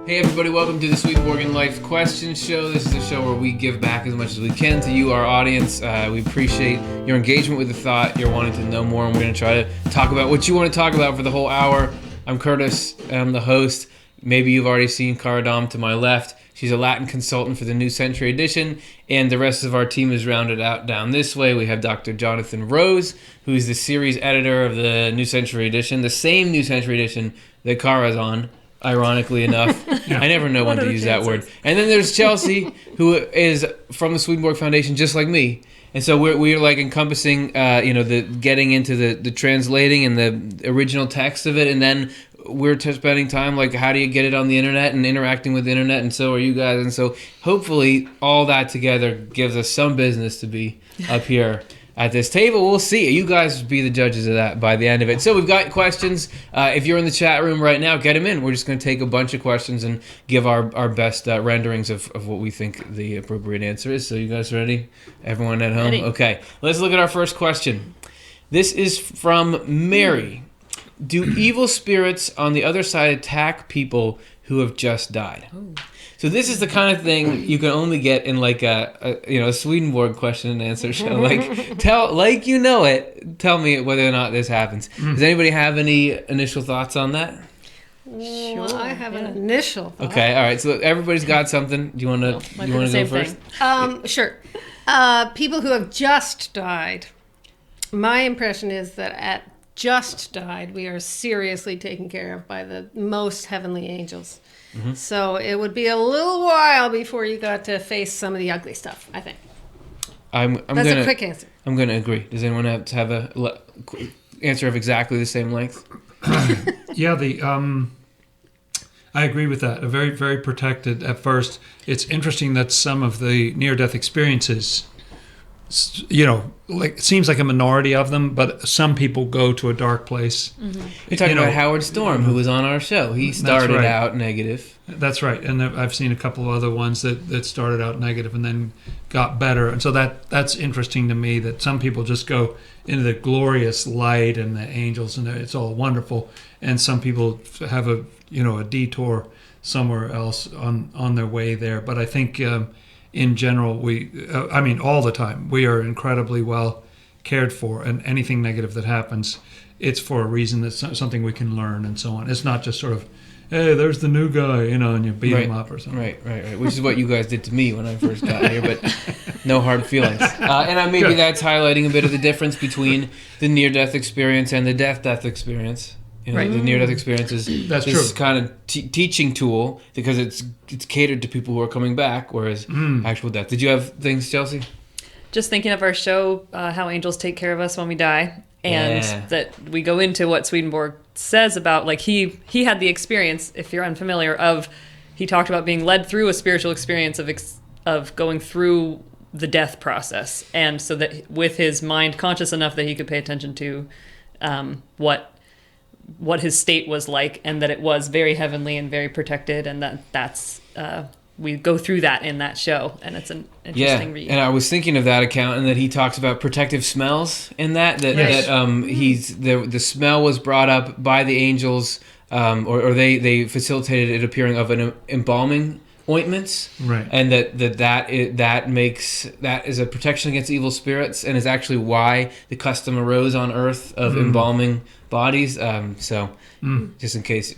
Hey everybody, welcome to the Swedenborg in Life Question Show. This is a show where we give back as much as we can to you, our audience. We appreciate your engagement with the thought. You're wanting to know more, and we're going to try to talk about what you want to talk about for the whole hour. I'm Curtis, I'm the host. Maybe you've already seen Cara Dom to my left. She's a Latin consultant for the New Century Edition, and the rest of our team is rounded out down this way. We have Dr. Jonathan Rose, who's the series editor of the New Century Edition, the same New Century Edition that Cara's on. Ironically enough, yeah. I never know when to use that word. And then there's Chelsea, who is from the Swedenborg Foundation, just like me. And so we're like encompassing, the getting into the translating and the original text of it, and then we're spending time like how do you get it on the internet and interacting with the internet, and so are you guys. And so hopefully all that together gives us some business to be up here at this table. We'll see. You guys be the judges of that by the end of it. So we've got questions. If you're in the chat room right now, get them in. We're just going to take a bunch of questions and give our best renderings of what we think the appropriate answer is. So you guys ready? Everyone at home? Ready. Okay. Let's look at our first question. This is from Mary. Do evil spirits on the other side attack people who have just died? Oh. So this is the kind of thing you can only get in like a Swedenborg question and answer show. Like tell me whether or not this happens. Does anybody have any initial thoughts on that? Sure, I have an initial thought. Okay, all right. So everybody's got something. Do you want to go first? Sure. People who have just died. My impression is that at just died, we are seriously taken care of by the most heavenly angels. Mm-hmm. So it would be a little while before you got to face some of the ugly stuff, I think. That's a quick answer. I'm going to agree. Does anyone have to have a answer of exactly the same length? Yeah, I agree with that. Very, very protected at first. It's interesting that some of the near-death experiences, it seems like a minority of them, but some people go to a dark place. Mm-hmm. You're talking about Howard Storm, who was on our show. He started out negative. That's right. And I've seen a couple of other ones that started out negative and then got better. And so that's interesting to me, that some people just go into the glorious light and the angels and it's all wonderful. And some people have a detour somewhere else on their way there. But I think in general, all the time, we are incredibly well cared for, and anything negative that happens, it's for a reason. That's something we can learn and so on. It's not just sort of, hey, there's the new guy, and you beat him up or something. Right. Which is what you guys did to me when I first got here, but no hard feelings. And maybe that's highlighting a bit of the difference between the near-death experience and the death experience. Right. The near-death experience is this kind of teaching tool because it's catered to people who are coming back, whereas actual death. Did you have things, Chelsea? Just thinking of our show, how angels take care of us when we die, and that we go into what Swedenborg says about, like, he had the experience, if you're unfamiliar, he talked about being led through a spiritual experience of going through the death process, and so that with his mind conscious enough that he could pay attention to what his state was like, and that it was very heavenly and very protected, and that's we go through that in that show, and it's an interesting read. And I was thinking of that account, and that he talks about protective smells in that the smell was brought up by the angels, or they facilitated it appearing of an embalming ointments, right? And that is a protection against evil spirits, and is actually why the custom arose on Earth of embalming bodies. Just in case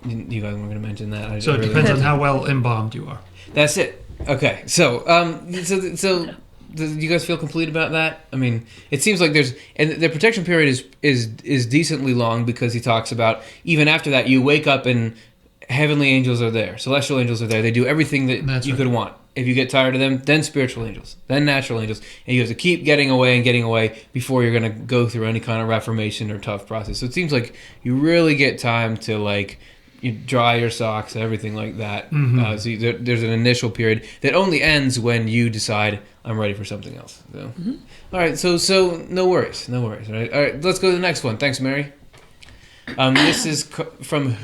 you guys weren't going to mention that. So it depends on how well embalmed you are. That's it. Okay. So do you guys feel complete about that? I mean, it seems like the protection period is decently long, because he talks about even after that you wake up and heavenly angels are there, celestial angels are there. They do everything that you could want. If you get tired of them, then spiritual angels, then natural angels, and you have to keep getting away before you're going to go through any kind of reformation or tough process. So it seems like you really get time to you dry your socks, everything like that. Mm-hmm. So there's an initial period that only ends when you decide I'm ready for something else. So, All right, so no worries, right? All right, let's go to the next one. Thanks, Mary. This is from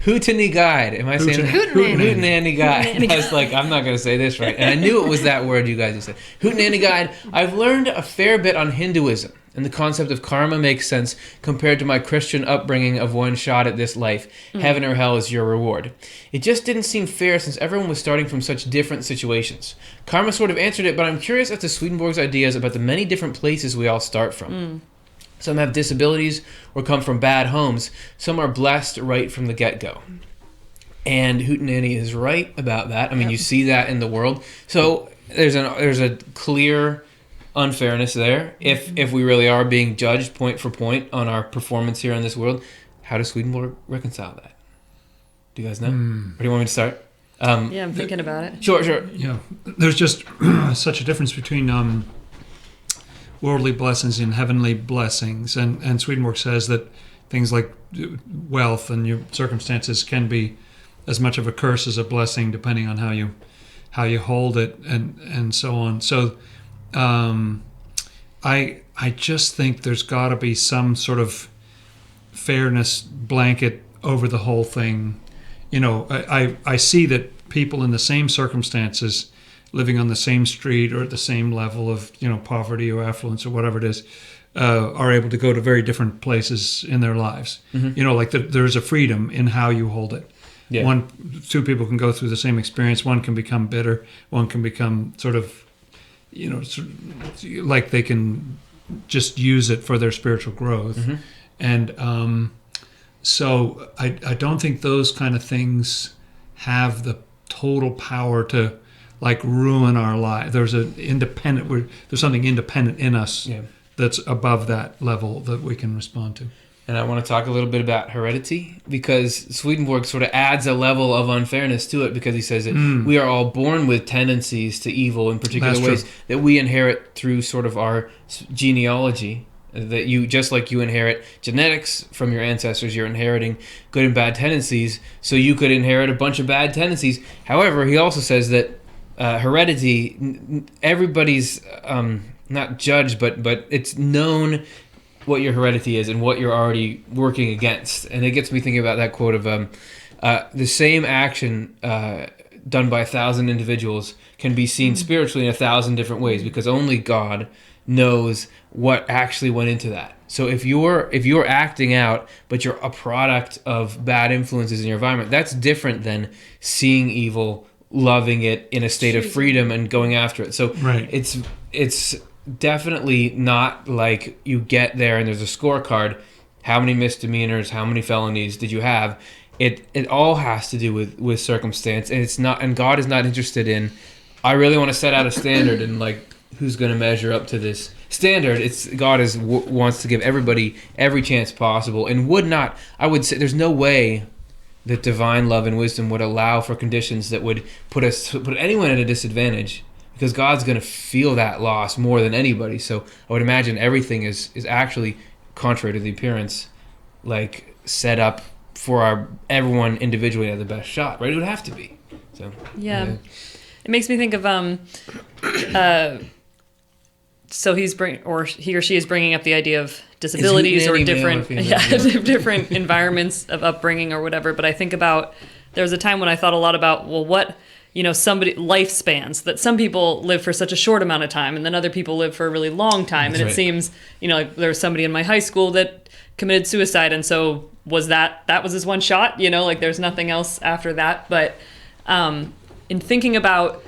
Hootenanny Guide. Am I saying that? Hootenanny Guide. I was like, I'm not going to say this right. And I knew it was that word you guys just said. Hootenanny Guide. I've learned a fair bit on Hinduism And the concept of karma makes sense compared to my Christian upbringing of one shot at this life. Heaven or hell is your reward. It just didn't seem fair since everyone was starting from such different situations. Karma sort of answered it, but I'm curious as to Swedenborg's ideas about the many different places we all start from. Some have disabilities or come from bad homes. Some are blessed right from the get-go. And Hootenanny is right about that. I mean, you see that in the world. So there's a clear unfairness there. If we really are being judged point for point on our performance here in this world, how does Swedenborg reconcile that? Do you guys know? Or do you want me to start? Yeah, I'm thinking about it. Sure. Yeah, there's just such a difference between worldly blessings and heavenly blessings, and Swedenborg says that things like wealth and your circumstances can be as much of a curse as a blessing, depending on how you hold it, and so on. So, I just think there's got to be some sort of fairness blanket over the whole thing. You know, I see that people in the same circumstances, living on the same street or at the same level of, you know, poverty or affluence or whatever it is, are able to go to very different places in their lives. You know, like there's a freedom in how you hold it. Yeah. Two people can go through the same experience. One can become bitter. One can become sort of, you know, like they can just use it for their spiritual growth. And so I don't think those kind of things have the total power to like ruin our life. There's something independent in us that's above that level that we can respond to. And I want to talk a little bit about heredity, because Swedenborg sort of adds a level of unfairness to it, because he says that we are all born with tendencies to evil in particular ways that we inherit through sort of our genealogy. That you, just like you inherit genetics from your ancestors, you're inheriting good and bad tendencies, so you could inherit a bunch of bad tendencies. However, he also says that heredity, everybody's not judged, but it's known what your heredity is and what you're already working against. And it gets me thinking about that quote of the same action done by 1,000 individuals can be seen spiritually in 1,000 different ways, because only God knows what actually went into that. So if you're acting out, but you're a product of bad influences in your environment, that's different than seeing evil, loving it in a state of freedom and going after it. So it's definitely not like you get there and there's a scorecard. How many misdemeanors, how many felonies did you have? It all has to do with circumstance, and it's not. And God is not interested in, I really want to set out a standard and like who's going to measure up to this standard. It's God wants to give everybody every chance possible, and I would say there's no way that divine love and wisdom would allow for conditions that would put anyone at a disadvantage, because God's going to feel that loss more than anybody. So I would imagine everything is actually, contrary to the appearance, like set up for everyone individually to have the best shot, right? It would have to be. So yeah. It makes me think of so he or she is bringing up the idea of disabilities or different different environments of upbringing or whatever. But I think about, there was a time when I thought a lot about, well, what, you know, lifespans, that some people live for such a short amount of time and then other people live for a really long time. That's and it seems, you know, like there was somebody in my high school that committed suicide, and so that was his one shot, you know, like there's nothing else after that. But in thinking about,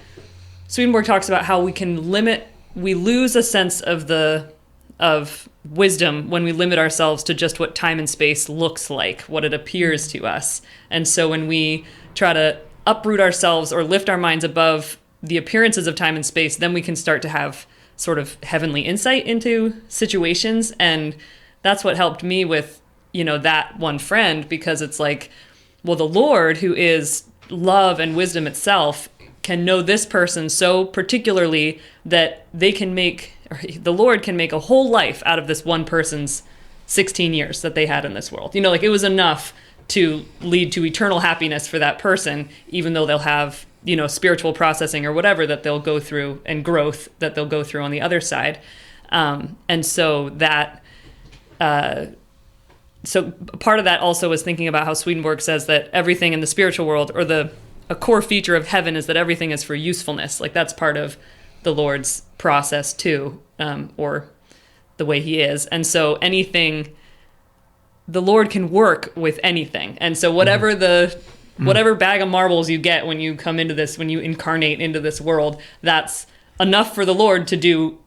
Swedenborg talks about how we lose a sense of wisdom when we limit ourselves to just what time and space looks like, what it appears to us. And so when we try to uproot ourselves or lift our minds above the appearances of time and space, then we can start to have sort of heavenly insight into situations. And that's what helped me with, you know, that one friend, because it's like, well, the Lord, who is love and wisdom itself, can know this person so particularly that the Lord can make a whole life out of this one person's 16 years that they had in this world. You know, like it was enough to lead to eternal happiness for that person, even though they'll have, you know, spiritual processing or whatever that they'll go through, and growth that they'll go through on the other side. And so that, so part of that also was thinking about how Swedenborg says that everything in the spiritual world, or a core feature of heaven, is that everything is for usefulness. Like that's part of the Lord's process too, or the way he is. And so anything, the Lord can work with anything. And so whatever whatever bag of marbles you get when you come into this, when you incarnate into this world, that's enough for the Lord to do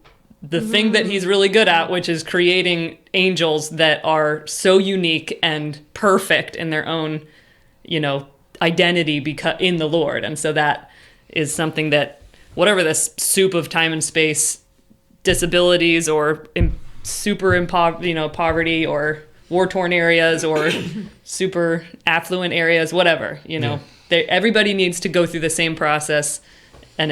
the thing that he's really good at, which is creating angels that are so unique and perfect in their own, identity in the Lord. And so that is something that whatever this soup of time and space disabilities or poverty or war-torn areas or super affluent areas, whatever, everybody needs to go through the same process, and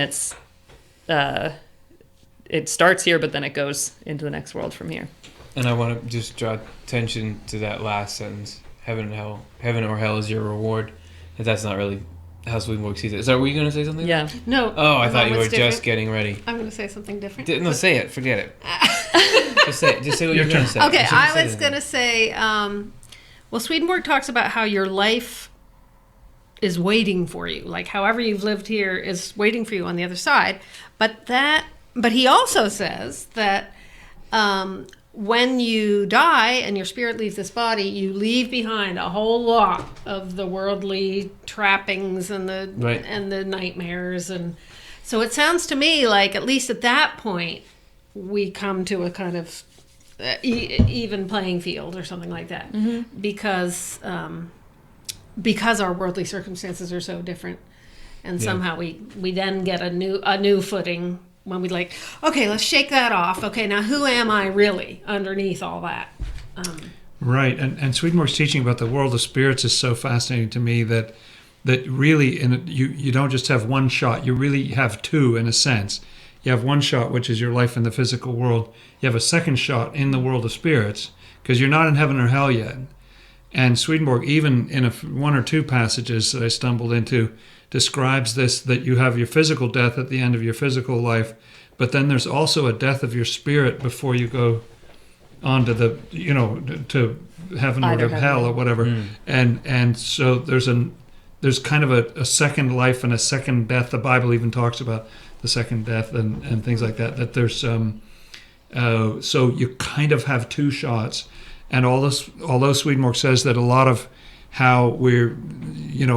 it starts here, but then it goes into the next world from here. And I want to just draw attention to that last sentence: heaven or hell is your reward. If that's not really how Swedenborg sees it. Were you going to say something? Yeah. No. Oh, I thought you were different. just getting ready. I'm going to say something different. No, say it. Forget it. Just say it. Just say what you're going to say. Okay, I was going to say, Swedenborg talks about how your life is waiting for you. Like, however you've lived here is waiting for you on the other side. But he also says that when you die and your spirit leaves this body, you leave behind a whole lot of the worldly trappings and the nightmares. And so it sounds to me like, at least at that point, we come to a kind of even playing field or something like that, because our worldly circumstances are so different, and somehow we then get a new footing when we okay, let's shake that off. Okay, now who am I really underneath all that? Right, and Swedenborg's teaching about the world of spirits is so fascinating to me that really you don't just have one shot, you really have two in a sense. You have one shot, which is your life in the physical world. You have a second shot in the world of spirits, because you're not in heaven or hell yet. And Swedenborg, even in one or two passages that I stumbled into, describes this, that you have your physical death at the end of your physical life, but then there's also a death of your spirit before you go on to to heaven or to hell or whatever. And so there's kind of a second life and a second death. The Bible even talks about the second death and things like that. That there's so you kind of have two shots. And although Swedenborg says that a lot of how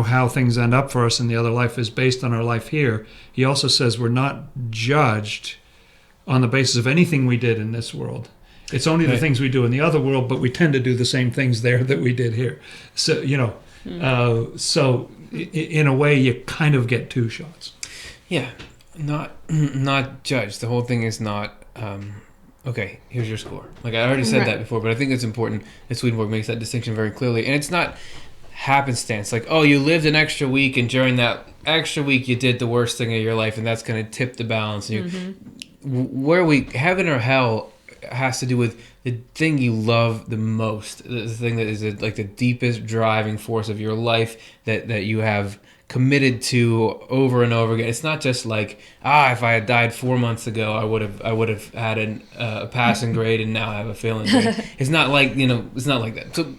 how things end up for us in the other life is based on our life here, he also says we're not judged on the basis of anything we did in this world. It's only the things we do in the other world, but we tend to do the same things there that we did here. So so in a way you kind of get two shots. Yeah, not judged. The whole thing is not. Okay, here's your score. Like, I already said that before, but I think it's important that Swedenborg makes that distinction very clearly. And it's not happenstance. Like, oh, you lived an extra week, and during that extra week you did the worst thing of your life, and that's going to tip the balance. Heaven or hell has to do with the thing you love the most, the thing that is like the deepest driving force of your life that you have committed to over and over again. It's not just like, if I had died 4 months ago, I would have had a passing grade and now I have a failing grade. It's not like it's not like that. So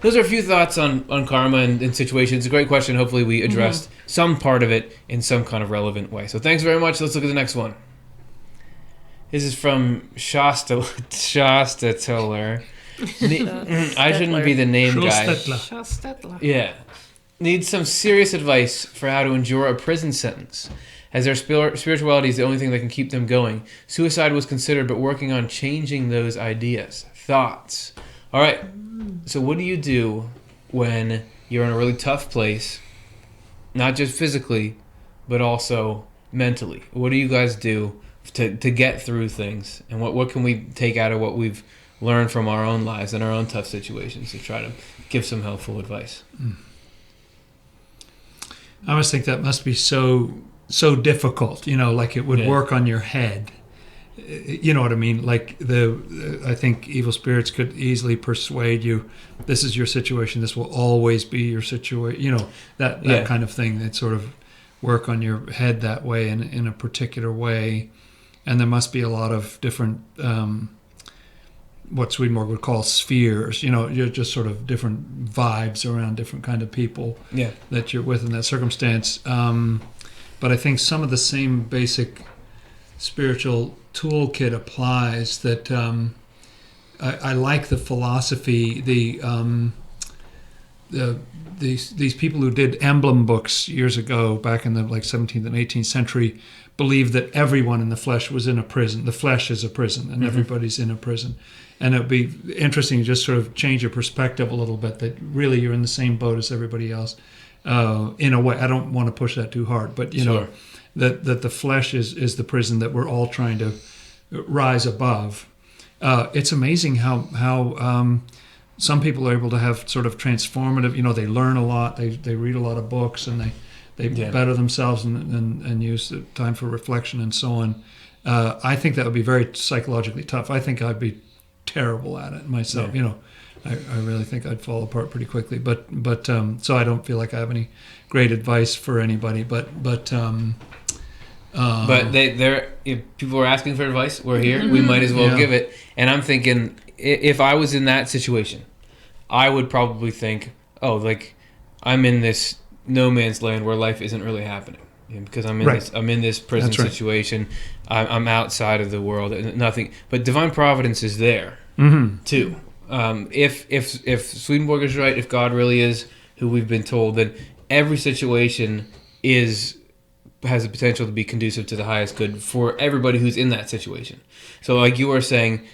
those are a few thoughts on karma and situations. It's a great question. Hopefully we addressed some part of it in some kind of relevant way. So thanks very much. Let's look at the next one. This is from Shasta Tiller. I shouldn't be the name guy. Shostetler. Yeah. Needs some serious advice for how to endure a prison sentence, as their spirituality is the only thing that can keep them going. Suicide was considered, but working on changing those ideas. Thoughts? All right. So what do you do when you're in a really tough place, not just physically, but also mentally? What do you guys do to get through things? And what can we take out of what we've learned from our own lives and our own tough situations to try to give some helpful advice? I always think that must be so difficult, like it would work on your head. You know what I mean? Like I think evil spirits could easily persuade you, this is your situation, this will always be your situation, that kind of thing. That sort of work on your head that way in a particular way. And there must be a lot of different, what Swedenborg would call spheres, you're just sort of different vibes around different kind of people that you're with in that circumstance. But I think some of the same basic spiritual toolkit applies, that I like the philosophy, these people who did emblem books years ago, back in the 17th and 18th century, believed that everyone in the flesh was in a prison. The flesh is a prison, and everybody's in a prison. And it'd be interesting to just sort of change your perspective a little bit, that really you're in the same boat as everybody else. In a way, I don't want to push that too hard, but you know, that the flesh is the prison that we're all trying to rise above. It's amazing how some people are able to have sort of transformative, they learn a lot, they read a lot of books, and they better themselves and use the time for reflection and so on. I think that would be very psychologically tough. I think I'd be terrible at it myself. I really think I'd fall apart pretty quickly. But so I don't feel like I have any great advice for anybody. But if people are asking for advice, we're here. We might as well give it. And I'm thinking, if I was in that situation, I would probably think, I'm in this no man's land where life isn't really happening, because I'm in this prison situation. I'm outside of the world, and nothing. But divine providence is there too. If Swedenborg is right, if God really is who we've been told, then every situation has the potential to be conducive to the highest good for everybody who's in that situation. So, like you were saying,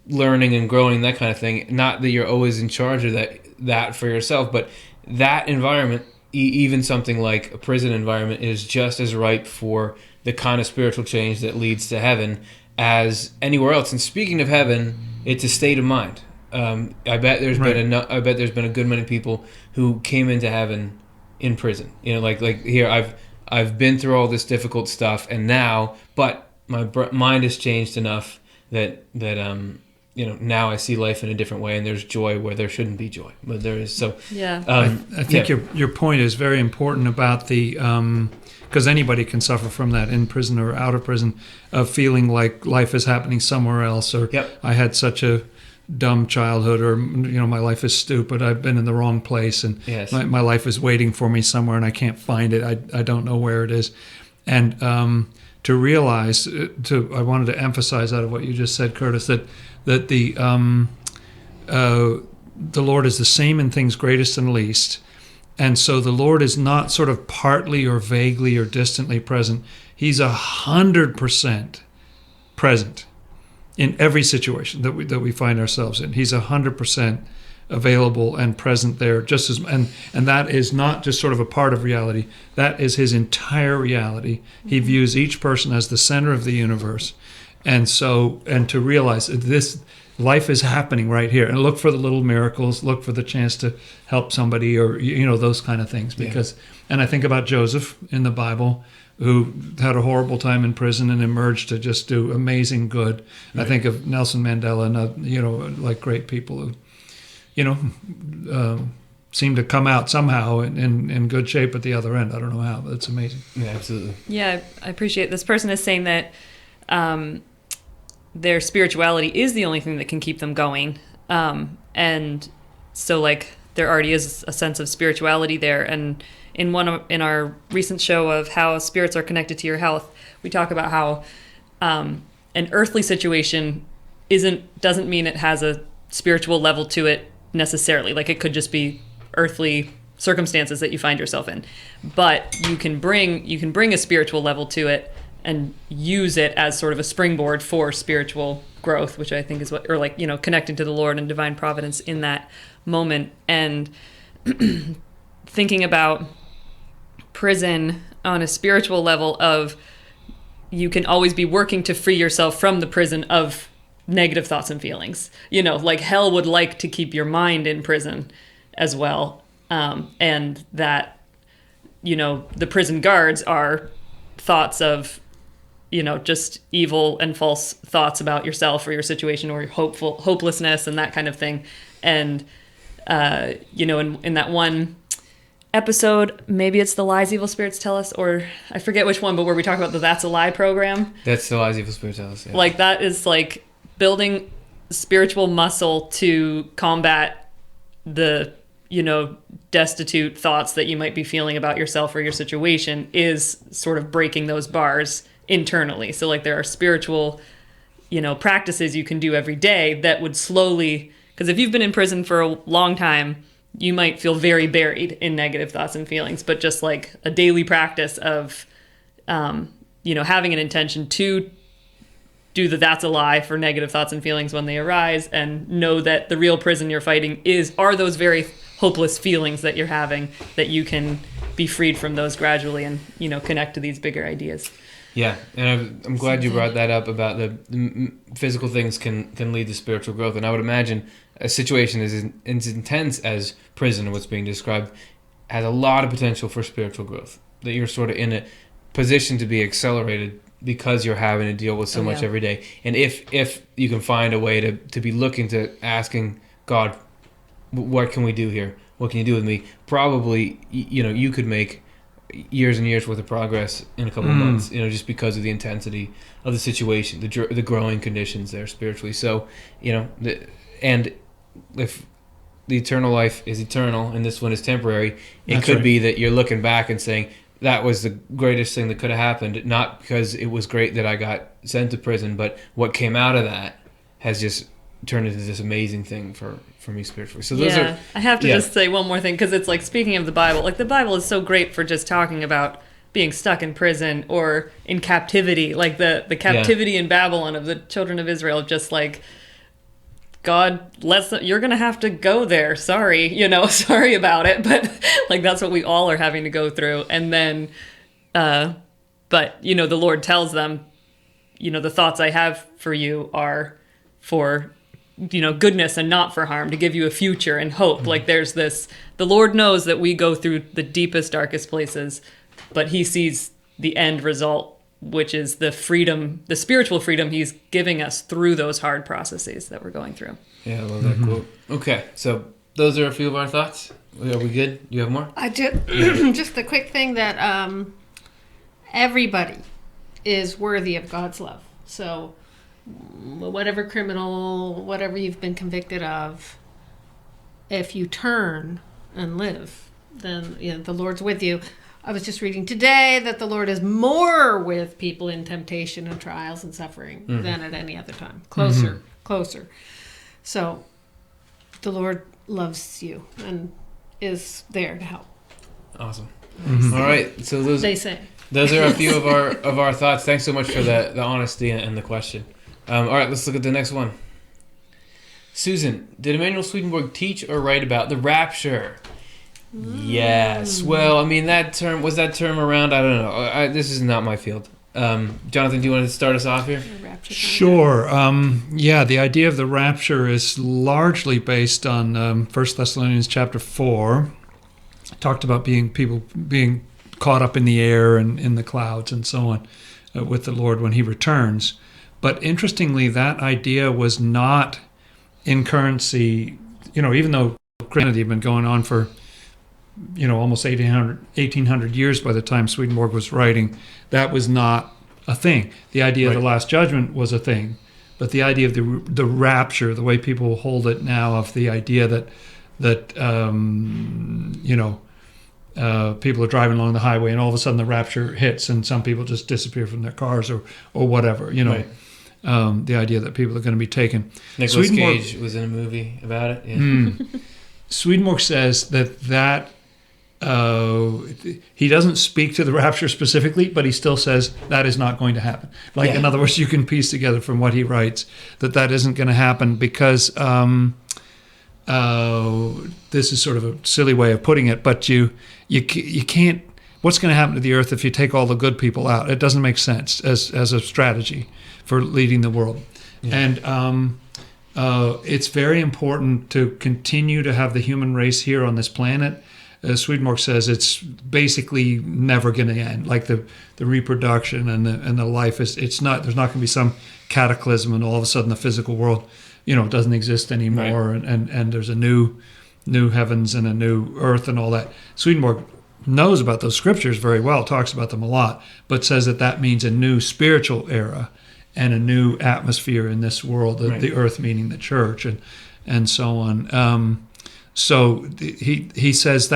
learning and growing, that kind of thing. Not that you're always in charge of that for yourself, but that environment, even something like a prison environment, is just as ripe for the kind of spiritual change that leads to heaven as anywhere else. And speaking of heaven, it's a state of mind. I bet there's been a good many people who came into heaven in prison. Like here, I've been through all this difficult stuff, and but my mind has changed enough that now I see life in a different way, and there's joy where there shouldn't be joy, but there is. So I think your point is very important about the because anybody can suffer from that, in prison or out of prison, of feeling like life is happening somewhere else, or I had such a dumb childhood, or my life is stupid, I've been in the wrong place, and my life is waiting for me somewhere and I can't find it, I don't know where it is. And to realize, I wanted to emphasize out of what you just said, Curtis, that the Lord is the same in things greatest and least. And so the Lord is not sort of partly or vaguely or distantly present. He's 100% present in every situation that we find ourselves in. He's 100% available and present there, just as and that is not just sort of a part of reality. That is his entire reality. He views each person as the center of the universe, and to realize this life is happening right here, and look for the little miracles, look for the chance to help somebody, or those kind of things. Because and I think about Joseph in the Bible, who had a horrible time in prison and emerged to just do amazing good. Right. I think of Nelson Mandela and like great people who seem to come out somehow in good shape at the other end. I don't know how, but it's amazing. Yeah, absolutely. Yeah, I appreciate this person is saying that their spirituality is the only thing that can keep them going. And so there already is a sense of spirituality there. And in our recent show of how spirits are connected to your health, we talk about how an earthly situation doesn't mean it has a spiritual level to it necessarily. Like, it could just be earthly circumstances that you find yourself in, but you can bring a spiritual level to it and use it as sort of a springboard for spiritual growth, which I think is connecting to the Lord and divine providence in that moment. And thinking about prison on a spiritual level of, you can always be working to free yourself from the prison of negative thoughts and feelings. Like hell would like to keep your mind in prison as well. And that, the prison guards are thoughts of, just evil and false thoughts about yourself or your situation or hopelessness and that kind of thing. And, in that one episode, maybe it's The Lies Evil Spirits Tell Us, or I forget which one, but where we talk about the That's a Lie program. That's The Lies Evil Spirits Tell Us, yeah. Like, that is like building spiritual muscle to combat the, destitute thoughts that you might be feeling about yourself or your situation, is sort of breaking those bars internally. So there are spiritual practices you can do every day that would slowly, because if you've been in prison for a long time, you might feel very buried in negative thoughts and feelings, but just like a daily practice of, having an intention to do that's a lie for negative thoughts and feelings when they arise, and know that the real prison you're fighting are those very hopeless feelings that you're having, that you can be freed from those gradually and, connect to these bigger ideas. Yeah, and I'm glad you brought that up about the physical things can lead to spiritual growth. And I would imagine a situation as intense as prison, what's being described, has a lot of potential for spiritual growth. That you're sort of in a position to be accelerated because you're having to deal with so much every day. And if you can find a way to be looking to asking God, what can we do here? What can you do with me? Probably, you could make years and years worth of progress in a couple of months, just because of the intensity of the situation, the growing conditions there spiritually. So, and if the eternal life is eternal and this one is temporary, it could be that you're looking back and saying, that was the greatest thing that could have happened, not because it was great that I got sent to prison, but what came out of that has just turned into this amazing thing for me spiritually. So those are... I have to just say one more thing, because it's like, speaking of the Bible, like the Bible is so great for just talking about being stuck in prison or in captivity, like the captivity in Babylon of the children of Israel, just like, God, you're going to have to go there. Sorry, sorry about it. But like, that's what we all are having to go through. And then, but the Lord tells them, the thoughts I have for you are for, goodness and not for harm, to give you a future and hope. Mm-hmm. Like there's this, the Lord knows that we go through the deepest, darkest places, but he sees the end result, which is the freedom, the spiritual freedom he's giving us through those hard processes that we're going through. Yeah, I love that quote. Okay, so those are a few of our thoughts. Are we good? You have more? I just a quick thing that everybody is worthy of God's love. So whatever criminal, whatever you've been convicted of, if you turn and live, then the Lord's with you. I was just reading today that the Lord is more with people in temptation and trials and suffering than at any other time. Closer. So the Lord loves you and is there to help. Awesome. All right. So those are a few of our thoughts. Thanks so much for the honesty and the question. All right, let's look at the next one. Susan, did Emanuel Swedenborg teach or write about the rapture? Yes. Well, I mean, that term around? I don't know. This is not my field. Jonathan, do you want to start us off here? Sure. The idea of the rapture is largely based on 1 Thessalonians chapter 4. It talked about people being caught up in the air and in the clouds and so on with the Lord when he returns. But interestingly, that idea was not in currency, even though Christianity had been going on for almost 1800 years by the time Swedenborg was writing, that was not a thing. The idea of the Last Judgment was a thing, but the idea of the rapture, the way people hold it now, of the idea that people are driving along the highway and all of a sudden the rapture hits and some people just disappear from their cars or whatever, the idea that people are going to be taken. Nicolas Cage was in a movie about it. Yeah. Swedenborg says that he doesn't speak to the rapture specifically, but he still says that is not going to happen. In other words, you can piece together from what he writes that isn't going to happen because this is sort of a silly way of putting it, but you can't. What's going to happen to the earth if you take all the good people out? It doesn't make sense as a strategy for leading the world. Yeah. And it's very important to continue to have the human race here on this planet. Swedenborg says it's basically never going to end. Like the reproduction and the life there's not going to be some cataclysm and all of a sudden the physical world, doesn't exist anymore, right. and there's a new heavens and a new earth and all that. Swedenborg knows about those scriptures very well, talks about them a lot, but says that means a new spiritual era and a new atmosphere in this world, the earth meaning the church and so on. So he says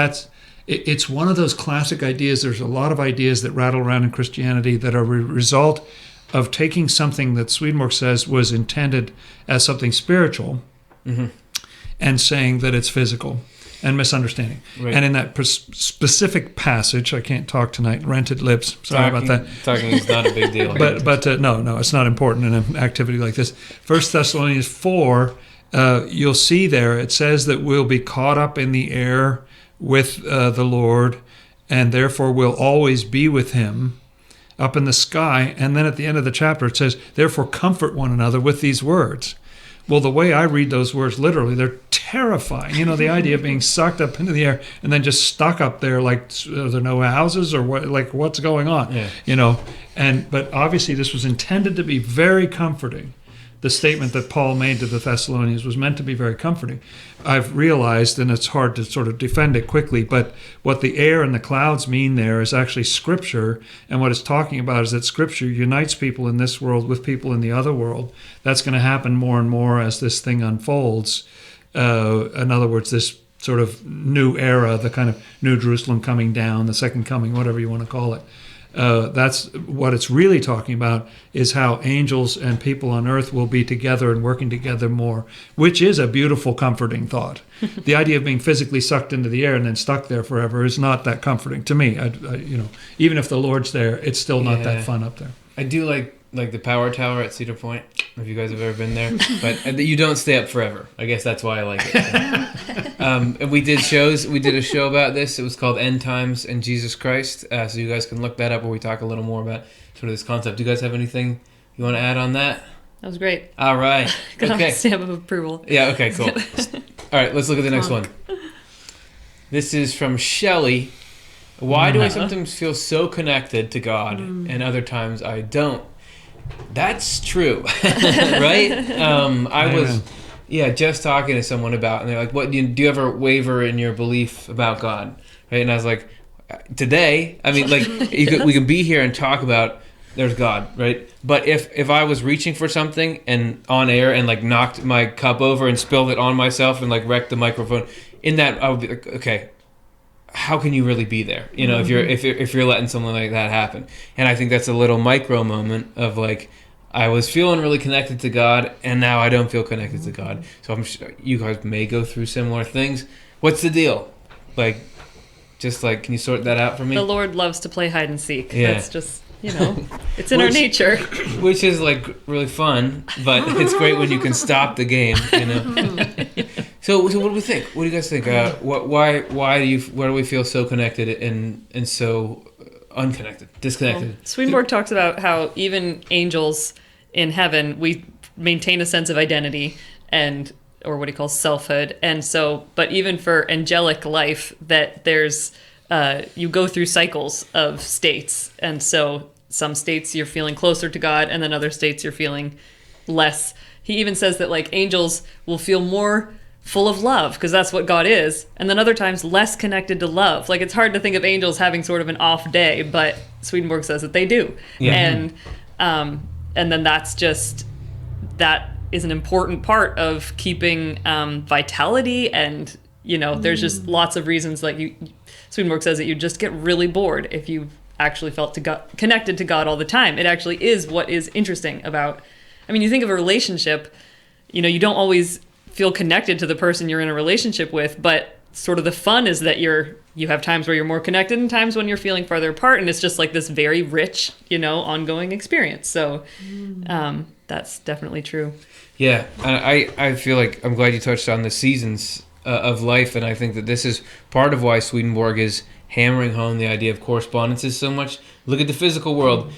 it's one of those classic ideas. There's a lot of ideas that rattle around in Christianity that are a result of taking something that Swedenborg says was intended as something spiritual and saying that it's physical and misunderstanding. Right. And in that specific passage, I can't talk tonight, rented lips, sorry about that. Talking is not a big deal. But no, it's not important in an activity like this. 1 Thessalonians 4, you'll see there, it says that we'll be caught up in the air with the Lord, and therefore we'll always be with him up in the sky. And then at the end of the chapter, it says, therefore comfort one another with these words. Well, the way I read those words literally, they're terrifying. You know, the idea of being sucked up into the air and then just stuck up there, like, are there no houses or what? Like, what's going on? Yeah. You know, but obviously this was intended to be very comforting. The statement that Paul made to the Thessalonians was meant to be very comforting. I've realized, and it's hard to sort of defend it quickly, but what the air and the clouds mean there is actually Scripture, and what it's talking about is that Scripture unites people in this world with people in the other world. That's going to happen more and more as this thing unfolds. In other words, this sort of new era, the kind of New Jerusalem coming down, the second coming, whatever you want to call it. That's what it's really talking about, is how angels and people on earth will be together and working together more, which is a beautiful, comforting thought. The idea of being physically sucked into the air and then stuck there forever is not that comforting to me. Even if the Lord's there, it's still not that fun up there. I do like the power tower at Cedar Point, if you guys have ever been there, but you don't stay up forever. I guess that's why I like it. And we did a show about this. It was called End Times and Jesus Christ. So you guys can look that up where we talk a little more about sort of this concept. Do you guys have anything you want to add on that? That was great. All right. Okay. Stamp of approval. Yeah, okay, cool. All right, let's look at the next one. This is from Shelley. Why do I sometimes feel so connected to God and other times I don't? That's true, right? I was, just talking to someone about, and they're like, "What do you ever waver in your belief about God?" Right? And I was like, "Today, I mean, like, we can be here and talk about there's God, right? But if I was reaching for something and on air and like knocked my cup over and spilled it on myself and like wrecked the microphone, in that I would be like, okay, how can you really be there? You know, if you're letting something like that happen. And I think that's a little micro moment of like, I was feeling really connected to God, and now I don't feel connected to God. So I'm sure you guys may go through similar things. What's the deal? Like, just like, can you sort that out for me? The Lord loves to play hide and seek. Yeah. That's just, it's in our nature. Which is like really fun, but it's great when you can stop the game, you know? So what do we think? What do you guys think? Why do we feel so connected and so unconnected, disconnected? Well, Swedenborg talks about how even angels in heaven, we maintain a sense of identity or what he calls selfhood. And so, but even for angelic life, that there's, you go through cycles of states. And so some states you're feeling closer to God, and then other states you're feeling less. He even says that like angels will feel more full of love because that's what God is, and then other times less connected to love. Like, it's hard to think of angels having sort of an off day, but Swedenborg says that they do. Yeah. And then that is an important part of keeping vitality, and there's just lots of reasons. Like Swedenborg says that you just get really bored if you actually felt connected to God all the time. It actually is what is interesting about. I mean, you think of a relationship. You don't always feel connected to the person you're in a relationship with, but sort of the fun is that you have times where you're more connected and times when you're feeling farther apart, and it's just like this very rich, ongoing experience. So that's definitely true. Yeah, I feel like I'm glad you touched on the seasons of life, and I think that this is part of why Swedenborg is hammering home the idea of correspondences so much. Look at the physical world,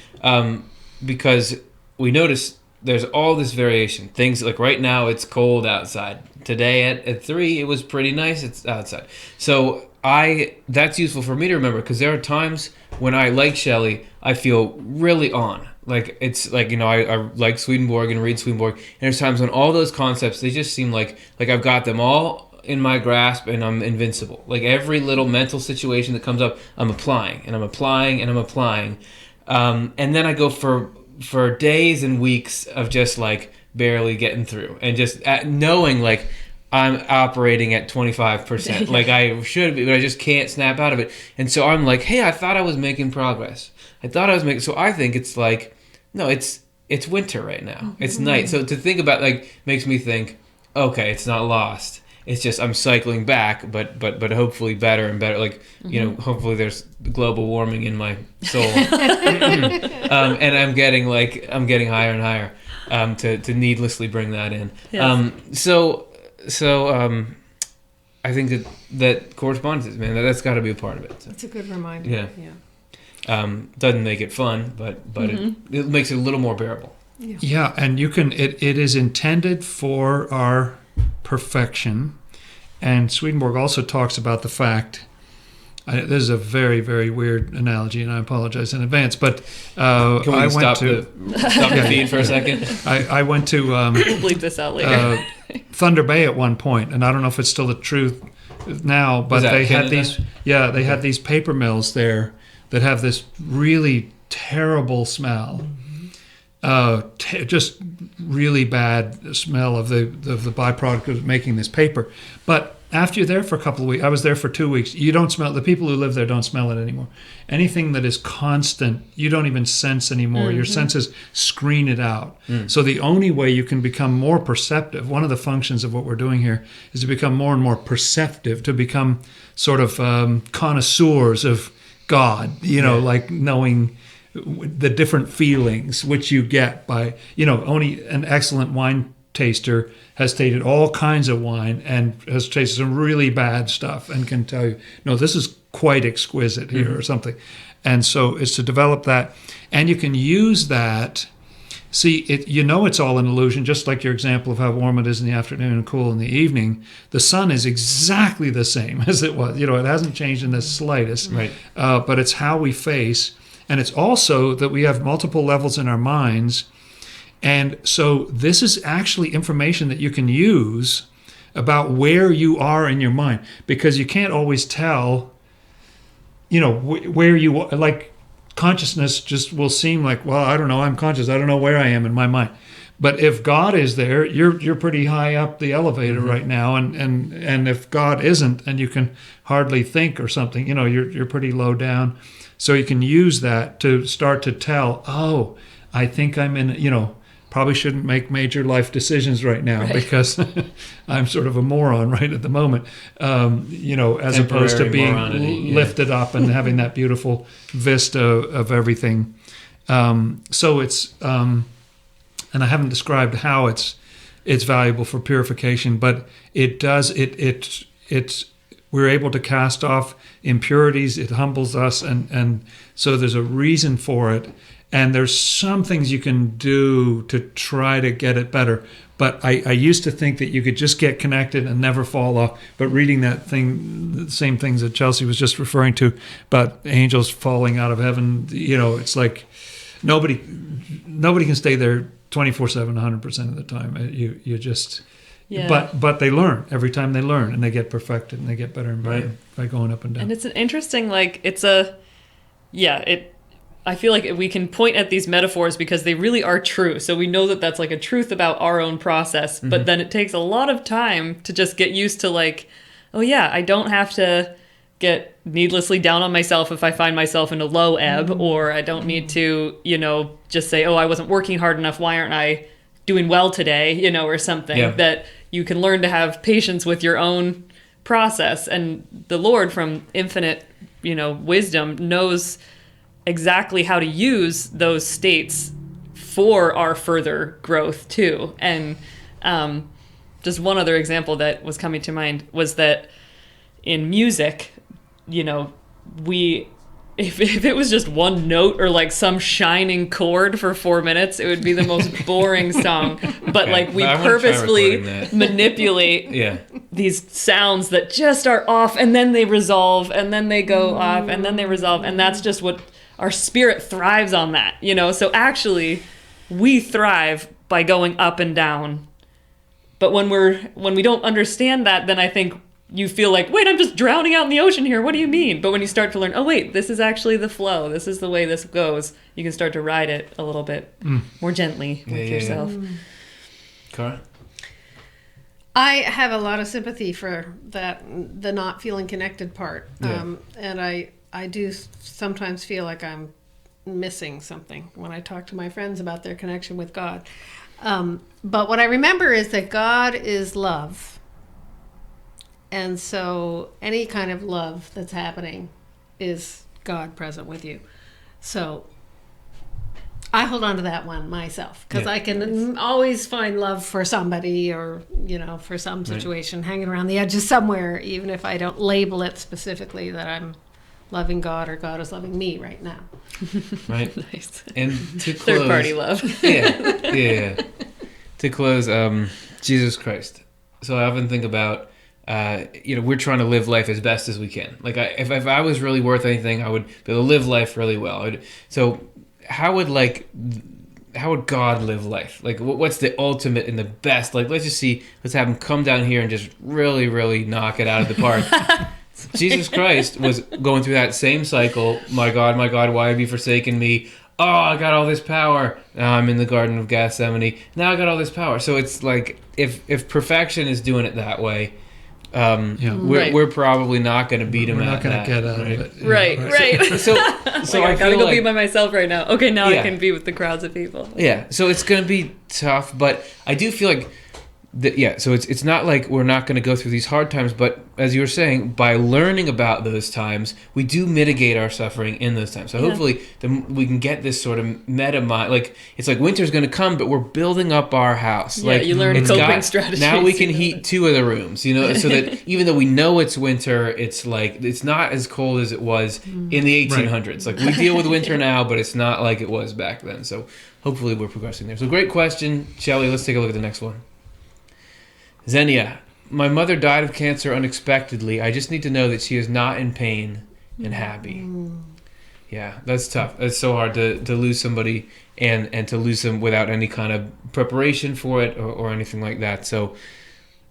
because we notice there's all this variation. Things like right now it's cold outside. Today at 3 it was pretty nice. It's outside. So that's useful for me to remember, because there are times when I like Shelley, I feel really on. Like it's like I like Swedenborg and read Swedenborg. And there's times when all those concepts, they just seem like I've got them all in my grasp and I'm invincible. Like every little mental situation that comes up, I'm applying and I'm applying and I'm applying. And then I go for days and weeks of just like barely getting through and just knowing like I'm operating at 25%. Like I should be, but I just can't snap out of it. And so I'm like, hey, I thought I was making progress. So I think it's like no, it's winter right now. It's night. So to think about, like, makes me think, okay, it's not lost. It's just I'm cycling back, but hopefully better and better. Like, hopefully there's global warming in my soul, and I'm getting higher and higher to needlessly bring that in. Yes. So I think that correspondences, man, that's got to be a part of it. So. It's a good reminder. Yeah. Doesn't make it fun, but it makes it a little more bearable. Yeah, and you can. It is intended for our perfection, and Swedenborg also talks about the fact. This is a very, very weird analogy, and I apologize in advance. But can we stop the feed for a second? I went to bleep this out later. Thunder Bay at one point, and I don't know if it's still the truth now, but they had these. Yeah, they had these paper mills there that have this really terrible smell. Just really bad smell of the byproduct of making this paper. But after you're there for a couple of weeks, I was there for 2 weeks, you don't smell, the people who live there don't smell it anymore. Anything that is constant, you don't even sense anymore. Your senses screen it out. So the only way you can become more perceptive, one of the functions of what we're doing here is to become more and more perceptive, to become sort of connoisseurs of God, like knowing the different feelings which you get by, only an excellent wine taster has tasted all kinds of wine and has tasted some really bad stuff and can tell you, no, this is quite exquisite here or something. And so it's to develop that. And you can use that. See, it's all an illusion, just like your example of how warm it is in the afternoon and cool in the evening. The sun is exactly the same as it was. It hasn't changed in the slightest. Right. But it's how we face. And it's also that we have multiple levels in our minds. And so this is actually information that you can use about where you are in your mind, because you can't always tell, where you are. Like consciousness just will seem like, well, I don't know, I'm conscious. I don't know where I am in my mind. But if God is there, you're pretty high up the elevator right now. And if God isn't, and you can hardly think or something, you're pretty low down. So you can use that to start to tell, oh, I think I'm in, probably shouldn't make major life decisions right now because I'm sort of a moron right at the moment, as opposed to being lifted up and having that beautiful vista of everything. So it's, and I haven't described how it's valuable for purification, but it does, we're able to cast off impurities. It humbles us, and so there's a reason for it. And there's some things you can do to try to get it better. But I used to think that you could just get connected and never fall off. But reading that thing, the same things that Chelsea was just referring to about angels falling out of heaven, it's like nobody can stay there 24/7, 100% of the time. You just... Yeah. But they learn every time they learn, and they get perfected, and they get better and better by going up and down. And it's an interesting, I feel like we can point at these metaphors because they really are true. So we know that that's like a truth about our own process, but then it takes a lot of time to just get used to I don't have to get needlessly down on myself if I find myself in a low ebb, or I don't need to, just say, oh, I wasn't working hard enough. Why aren't I doing well today, or something. That you can learn to have patience with your own process. And the Lord, from infinite, wisdom, knows exactly how to use those states for our further growth too. And just one other example that was coming to mind was that in music, if it was just one note or like some shining chord for 4 minutes, it would be the most boring song. But we purposefully manipulate these sounds that just are off, and then they resolve, and then they go off, and then they resolve, and that's just what our spirit thrives on that, So actually, we thrive by going up and down. But when we don't understand that, then I think you feel like, wait, I'm just drowning out in the ocean here. What do you mean? But when you start to learn, oh, wait, this is actually the flow. This is the way this goes. You can start to ride it a little bit more gently with yourself. Cara? I have a lot of sympathy for the not feeling connected part. And I do sometimes feel like I'm missing something when I talk to my friends about their connection with God. But what I remember is that God is love. And so any kind of love that's happening is God present with you. So I hold on to that one myself, because I can always find love for somebody, or, for some situation hanging around the edges somewhere, even if I don't label it specifically that I'm loving God or God is loving me right now. Right. Nice. And to close, third party love. yeah. To close, Jesus Christ. So I often think about, we're trying to live life as best as we can. Like, if I was really worth anything, I would be able to live life really well. So how would God live life? Like, what's the ultimate and the best? Like, let's have him come down here and just really, really knock it out of the park. Jesus Christ was going through that same cycle. My God, why have you forsaken me? Oh, I got all this power. Now I'm in the Garden of Gethsemane. Now I got all this power. So it's like, if perfection is doing it that way, we're probably not going to beat him at that. We're not going to get out of it. Right. So I gotta go be by myself right now. Okay, now I can be with the crowds of people. Yeah. So it's going to be tough, but I do feel like so it's not like we're not going to go through these hard times, but as you were saying, by learning about those times, we do mitigate our suffering in those times. So hopefully we can get this sort of meta mind. Like, it's like winter's going to come, but we're building up our house. Yeah, like, you learn coping strategies. Now we can heat 2 of the rooms, so that even though we know it's winter, it's like it's not as cold as it was in the 1800s. Like, we deal with winter now, but it's not like it was back then. So hopefully we're progressing there. So great question, Shelley. Let's take a look at the next one. Zenia, my mother died of cancer unexpectedly. I just need to know that she is not in pain and happy. Yeah, that's tough. It's so hard to lose somebody and to lose them without any kind of preparation for it or anything like that. So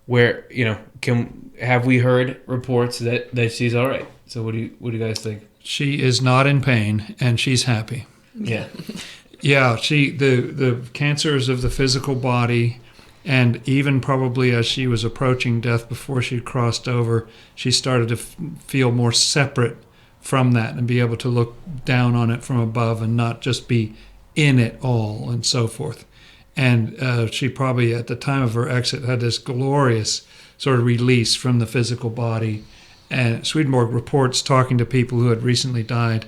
have we heard reports that she's all right? So what do you guys think? She is not in pain and she's happy. Yeah. Yeah, the cancers of the physical body. And even probably as she was approaching death, before she crossed over, she started to feel more separate from that and be able to look down on it from above and not just be in it all and so forth. And she probably, at the time of her exit, had this glorious sort of release from the physical body. And Swedenborg reports talking to people who had recently died,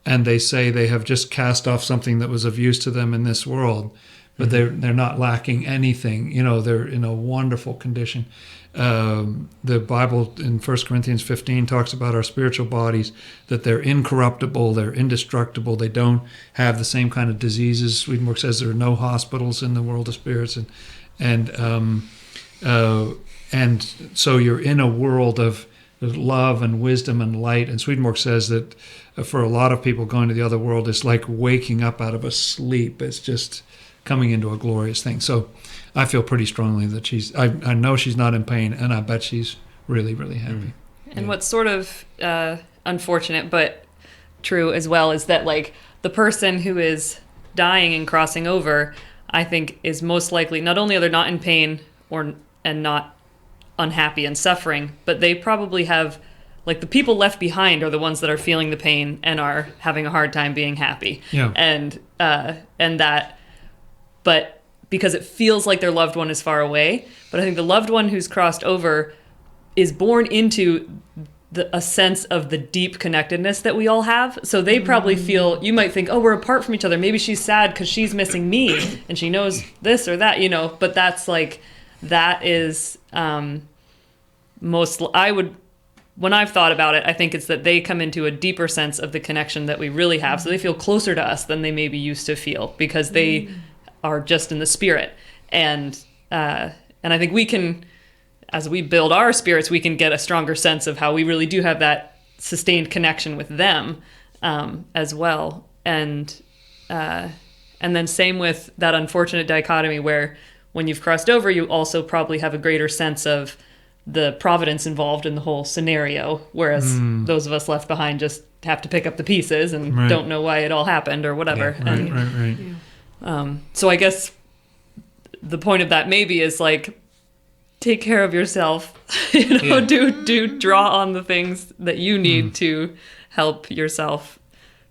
and they say they have just cast off something that was of use to them in this world. But they're not lacking anything. They're in a wonderful condition. The Bible in 1 Corinthians 15 talks about our spiritual bodies, that they're incorruptible, they're indestructible, they don't have the same kind of diseases. Swedenborg says there are no hospitals in the world of spirits, and so you're in a world of love and wisdom and light. And Swedenborg says that for a lot of people, going to the other world is like waking up out of a sleep. It's just coming into a glorious thing. So I feel pretty strongly that I know she's not in pain, and I bet she's really, really happy. And what's sort of unfortunate but true as well is that, like, the person who is dying and crossing over, I think, is most likely, not only are they not in pain and not unhappy and suffering, but they probably have, like, the people left behind are the ones that are feeling the pain and are having a hard time being happy. Yeah. But because it feels like their loved one is far away. But I think the loved one who's crossed over is born into a sense of the deep connectedness that we all have. So they probably feel, you might think, oh, we're apart from each other. Maybe she's sad because she's missing me and she knows this or that, But that's like, that is when I've thought about it, I think it's that they come into a deeper sense of the connection that we really have. So they feel closer to us than they maybe used to feel because they are just in the spirit. And I think we can, as we build our spirits, we can get a stronger sense of how we really do have that sustained connection with them as well. And then same with that unfortunate dichotomy where when you've crossed over, you also probably have a greater sense of the providence involved in the whole scenario, whereas those of us left behind just have to pick up the pieces and don't know why it all happened or whatever. Yeah, right. So I guess the point of that maybe is like, take care of yourself, do draw on the things that you need to help yourself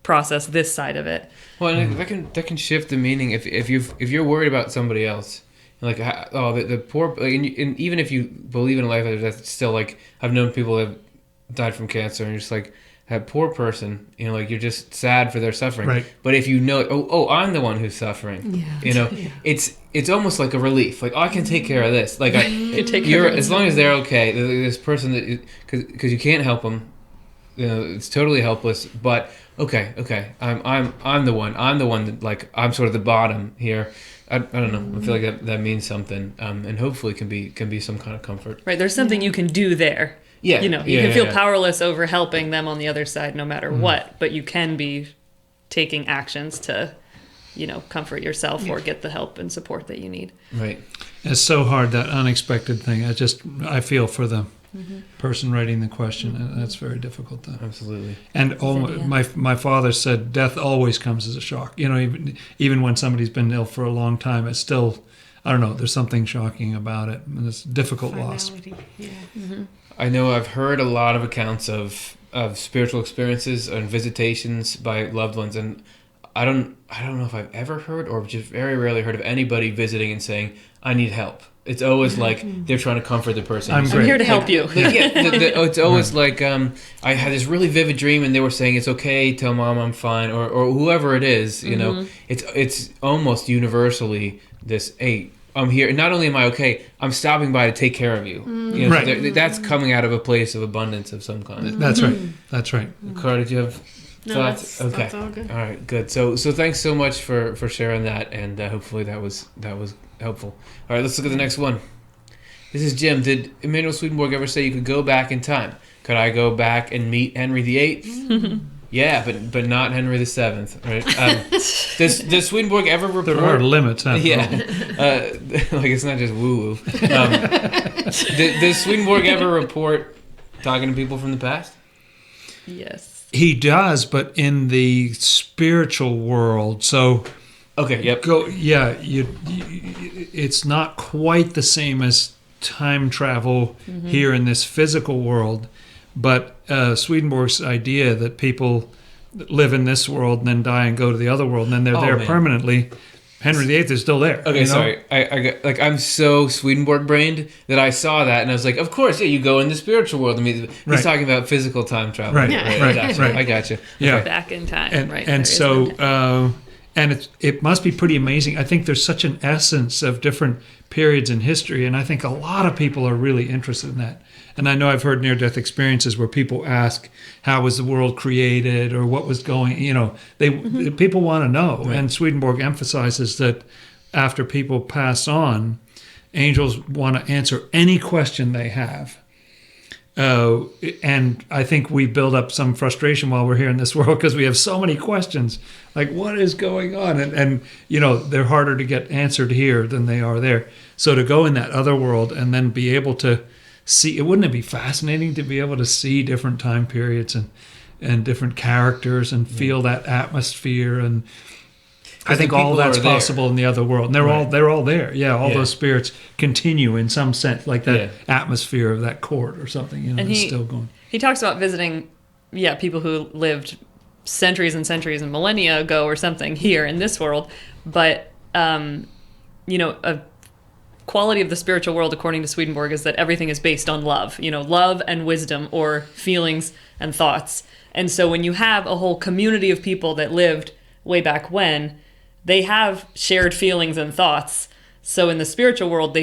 process this side of it. Well, and that can shift the meaning if you're worried about somebody else, like the poor, like, and even if you believe in life after death, it's still like I've known people that have died from cancer, and you're just like that poor person, like you're just sad for their suffering. Right. But if you know, I'm the one who's suffering, it's almost like a relief. Like, I can take care of this. Like as long as they're okay. This person that because you can't help them, it's totally helpless. But okay, I'm the one. I'm the one that, like, I'm sort of the bottom here. I don't know. I feel like that means something, and hopefully can be some kind of comfort. Right. There's something you can do there. Yeah. You can feel powerless over helping them on the other side, no matter what. But you can be taking actions to, comfort yourself or get the help and support that you need. Right. It's so hard, that unexpected thing. I feel for the person writing the question. And that's very difficult, though. Absolutely. And my father said death always comes as a shock. Even when somebody's been ill for a long time, it's still, I don't know, there's something shocking about it. And it's a difficult loss. Yeah. Mm-hmm. I know I've heard a lot of accounts of spiritual experiences and visitations by loved ones, and I don't know if I've ever heard or just very rarely heard of anybody visiting and saying, I need help. It's always like they're trying to comfort the person. I'm here to help you. It's always like I had this really vivid dream, and they were saying it's okay, tell mom I'm fine, or whoever it is. It's almost universally this, hey, I'm here. Not only am I okay, I'm stopping by to take care of you. Right. So that's coming out of a place of abundance of some kind. That's right. That's right. Cara, did you have thoughts? No, that's all good. All right, good. So thanks so much for sharing that, and hopefully that was helpful. All right, let's look at the next one. This is Jim. Did Emanuel Swedenborg ever say you could go back in time? Could I go back and meet Henry VIII? Yeah, but not Henry VII, right? Does Swedenborg ever report? There are limits. Yeah, like it's not just woo-woo. Does Swedenborg ever report talking to people from the past? Yes. He does, but in the spiritual world. So, okay, yep. It's not quite the same as time travel here in this physical world. But Swedenborg's idea that people live in this world and then die and go to the other world and then they're there permanently. Henry VIII is still there. Okay, sorry. I'm so Swedenborg brained that I saw that and I was like, of course, you go in the spiritual world. I mean, he's talking about physical time travel. Right. I gotcha. Yeah. Back in time. And so, and it must be pretty amazing. I think there's such an essence of different periods in history, and I think a lot of people are really interested in that. And I know I've heard near-death experiences where people ask, how was the world created, or what was going, people want to know. Right. And Swedenborg emphasizes that after people pass on, angels want to answer any question they have. And I think we build up some frustration while we're here in this world because we have so many questions, like what is going on? And they're harder to get answered here than they are there. So to go in that other world and then be able to see, wouldn't it be fascinating to be able to see different time periods and different characters and feel that atmosphere? And I think all that's possible in the other world. And they're all there. Yeah, all those spirits continue in some sense, like that atmosphere of that court or something, and it's still going. He talks about visiting people who lived centuries and centuries and millennia ago or something here in this world, but a quality of the spiritual world, according to Swedenborg, is that everything is based on love, love and wisdom, or feelings and thoughts. And so when you have a whole community of people that lived way back when, they have shared feelings and thoughts. So in the spiritual world,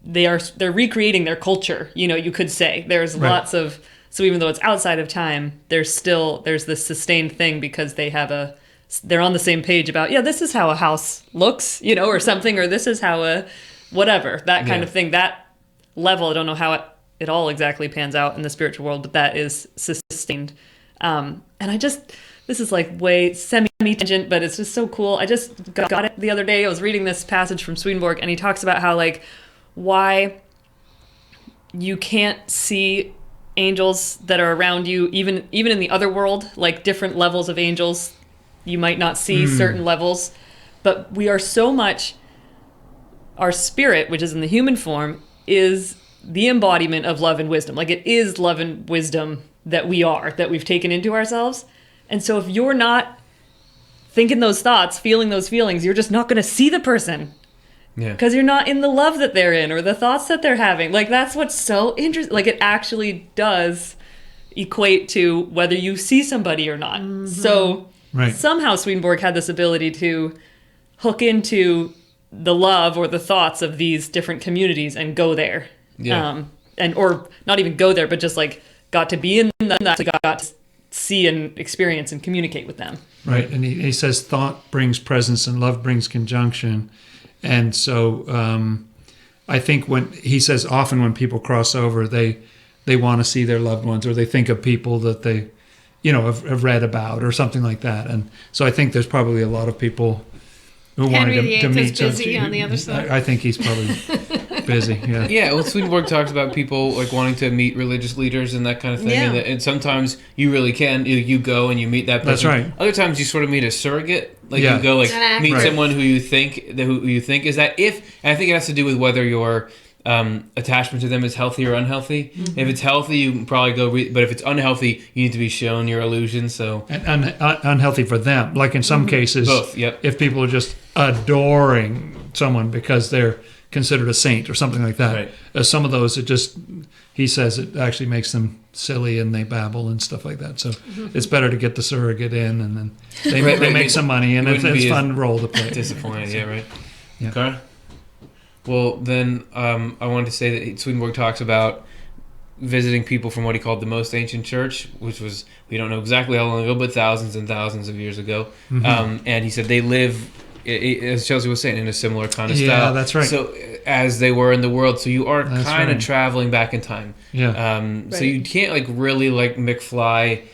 they're recreating their culture. You could say there's lots of, so even though it's outside of time, there's this sustained thing because they're on the same page about, this is how a house looks, or something, or this is how whatever, that kind of thing, that level. I don't know how it all exactly pans out in the spiritual world, but that is sustained. And this is like way semi-tangent, but it's just so cool. I just got it the other day. I was reading this passage from Swedenborg, and he talks about how, why you can't see angels that are around you, even in the other world, like different levels of angels. You might not see certain levels, but we are so much, our spirit, which is in the human form, is the embodiment of love and wisdom. Like, it is love and wisdom that we've taken into ourselves. And so if you're not thinking those thoughts, feeling those feelings, you're just not going to see the person. Yeah. Because you're not in the love that they're in or the thoughts that they're having. Like, that's what's so interesting. Like, it actually does equate to whether you see somebody or not. Mm-hmm. So somehow Swedenborg had this ability to hook into the love or the thoughts of these different communities and go there. Yeah. Or not even go there, but just like got to be in that, so got to see and experience and communicate with them. Right. And he says thought brings presence and love brings conjunction. And so I think when he says often when people cross over, they want to see their loved ones, or they think of people that they, have read about or something like that. And so I think there's probably a lot of people who Henry wanted to meet. Is busy on the other side. I think he's probably busy. Yeah. Yeah. Well, Swedenborg talks about people like wanting to meet religious leaders and that kind of thing. Yeah. And sometimes you really can. You go and you meet that person. That's right. Other times you sort of meet a surrogate. Like you go like meet someone who you think is that if. And I think it has to do with whether your attachment to them is healthy or unhealthy. Mm-hmm. If it's healthy, you can probably go. But if it's unhealthy, you need to be shown your illusion. So and unhealthy for them. Like in some cases, both. Yep. If people are just adoring someone because they're considered a saint or something like that. Right. Some of those, he says it actually makes them silly and they babble and stuff like that. So it's better to get the surrogate in, and then they make some money, and it's a fun role to play. Disappointed, yeah, right. Yeah. Okay. Well, then I wanted to say that Swedenborg talks about visiting people from what he called the most ancient church, which was, we don't know exactly how long ago, but thousands and thousands of years ago. Mm-hmm. And he said they live, as Chelsea was saying, in a similar kind of style. Yeah, that's right. So as they were in the world, so you are kind of traveling back in time. Yeah. So you can't like really like McFly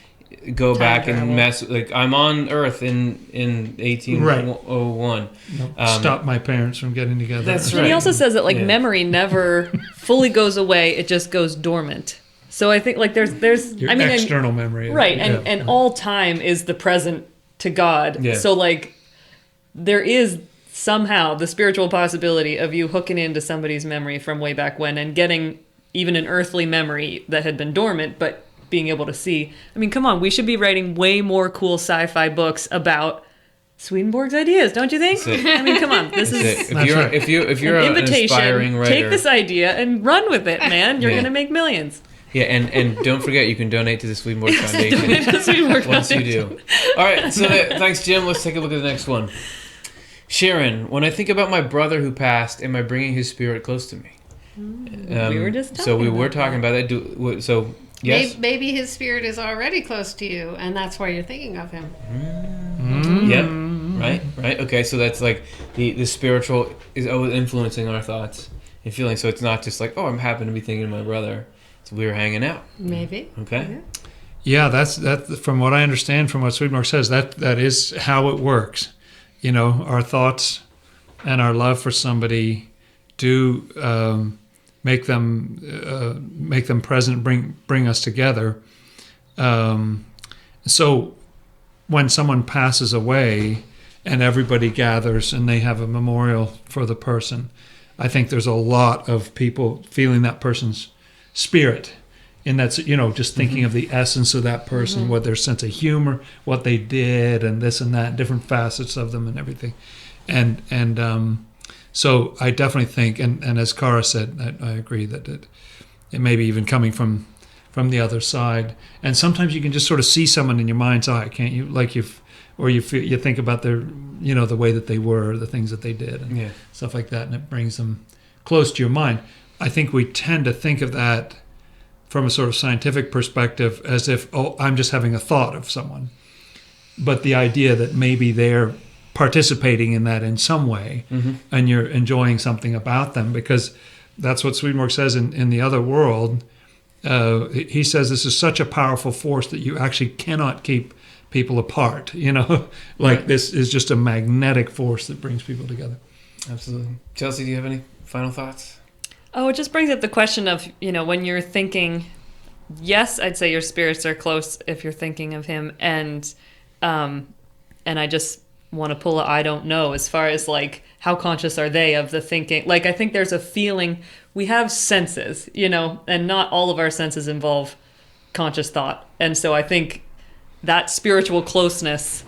go time back travel. And mess like I'm on Earth in 1801. Stop my parents from getting together. That's right. And he also says that like memory never fully goes away; it just goes dormant. So I think like there's external memory, right? And all time is the present to God. Yeah. So like there is somehow the spiritual possibility of you hooking into somebody's memory from way back when and getting even an earthly memory that had been dormant, but being able to see. I mean, come on, we should be writing way more cool sci-fi books about Swedenborg's ideas, don't you think? I mean, come on, this is if you're an inspiring writer, take this idea and run with it, man. You're gonna make millions. Yeah, and don't forget you can donate to the Swedenborg Foundation. Donate to the Swedenborg once Foundation. you do. All right, so thanks, Jim. Let's take a look at the next one. Sharon, when I think about my brother who passed, am I bringing his spirit close to me? We were just talking about that. So. Yes. Maybe his spirit is already close to you, and that's why you're thinking of him. Yep. Right. Okay. So that's like the spiritual is always influencing our thoughts and feelings. So it's not just like, oh, I'm happen to be thinking of my brother. So we were hanging out. Maybe. Okay. Yeah, that's from what I understand from what Swedenborg says. That is how it works. Our thoughts and our love for somebody do. Make them present, bring us together. So when someone passes away and everybody gathers and they have a memorial for the person, I think there's a lot of people feeling that person's spirit. And that's, just thinking of the essence of that person, what their sense of humor, what they did, and this and that, different facets of them and everything. So I definitely think, and as Cara said, I agree that it may be even coming from the other side. And sometimes you can just sort of see someone in your mind's eye, can't you? Like you think about their, the way that they were, the things that they did, and stuff like that, and it brings them close to your mind. I think we tend to think of that from a sort of scientific perspective as if, oh, I'm just having a thought of someone. But the idea that maybe they're participating in that in some way, and you're enjoying something about them, because that's what Swedenborg says in The Other World. He says this is such a powerful force that you actually cannot keep people apart. This is just a magnetic force that brings people together. Absolutely. Chelsea, do you have any final thoughts? Oh, it just brings up the question of, when you're thinking, yes, I'd say your spirits are close if you're thinking of him, and I just want to pull a I don't know as far as like how conscious are they of the thinking. Like I think there's a feeling, we have senses, and not all of our senses involve conscious thought. And so I think that spiritual closeness,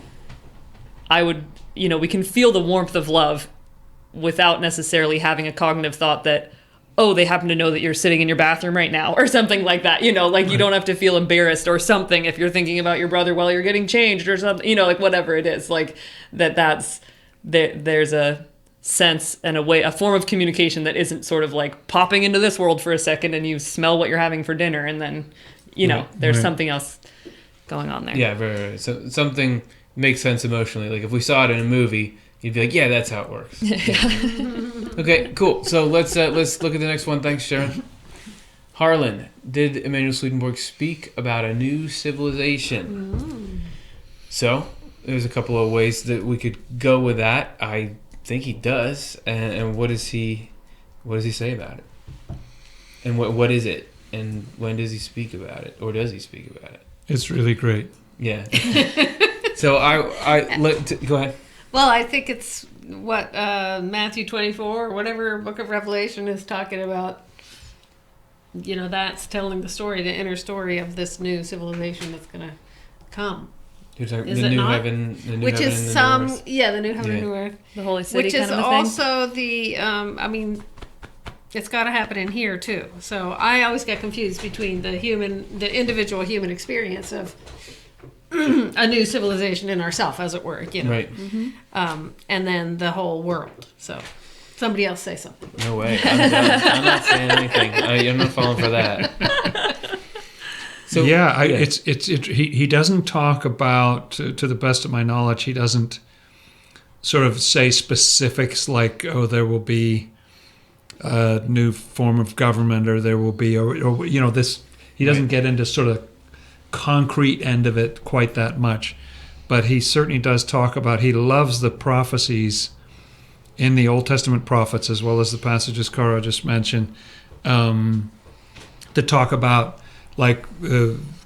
I would, we can feel the warmth of love without necessarily having a cognitive thought that, oh, they happen to know that you're sitting in your bathroom right now or something like that. You don't have to feel embarrassed or something if you're thinking about your brother while you're getting changed or something, whatever it is, like there's a sense and a form of communication that isn't sort of like popping into this world for a second and you smell what you're having for dinner and then, there's something else going on there. Yeah, very. So something makes sense emotionally. Like if we saw it in a movie, you'd be like, yeah, that's how it works. Okay, cool. So let's look at the next one. Thanks, Sharon. Harlan, did Emanuel Swedenborg speak about a new civilization? So there's a couple of ways that we could go with that. I think he does. And what does he say about it? And what is it? And when does he speak about it? Or does he speak about it? It's really great. Yeah. So go ahead. Well, I think it's what Matthew 24 or whatever book of Revelation is talking about. That's telling the story, the inner story of this new civilization that's going to come. You're talking Is the it new not? heaven, the new Which heaven is and the some, new earth. the new heaven and new earth. The holy city Which kind is of a thing. also the, it's got to happen in here too. So I always get confused between the individual human experience of a new civilization in ourself, as it were, Right. and then the whole world. So somebody else say something. No way. I'm done. I'm not saying anything. I'm not falling for that. So he doesn't talk about, to the best of my knowledge, he doesn't sort of say specifics like, oh, there will be a new form of government, or there will be, or this. He doesn't get into sort of concrete end of it quite that much, but he certainly does talk about, he loves the prophecies in the Old Testament prophets as well as the passages Cara just mentioned, that talk about, like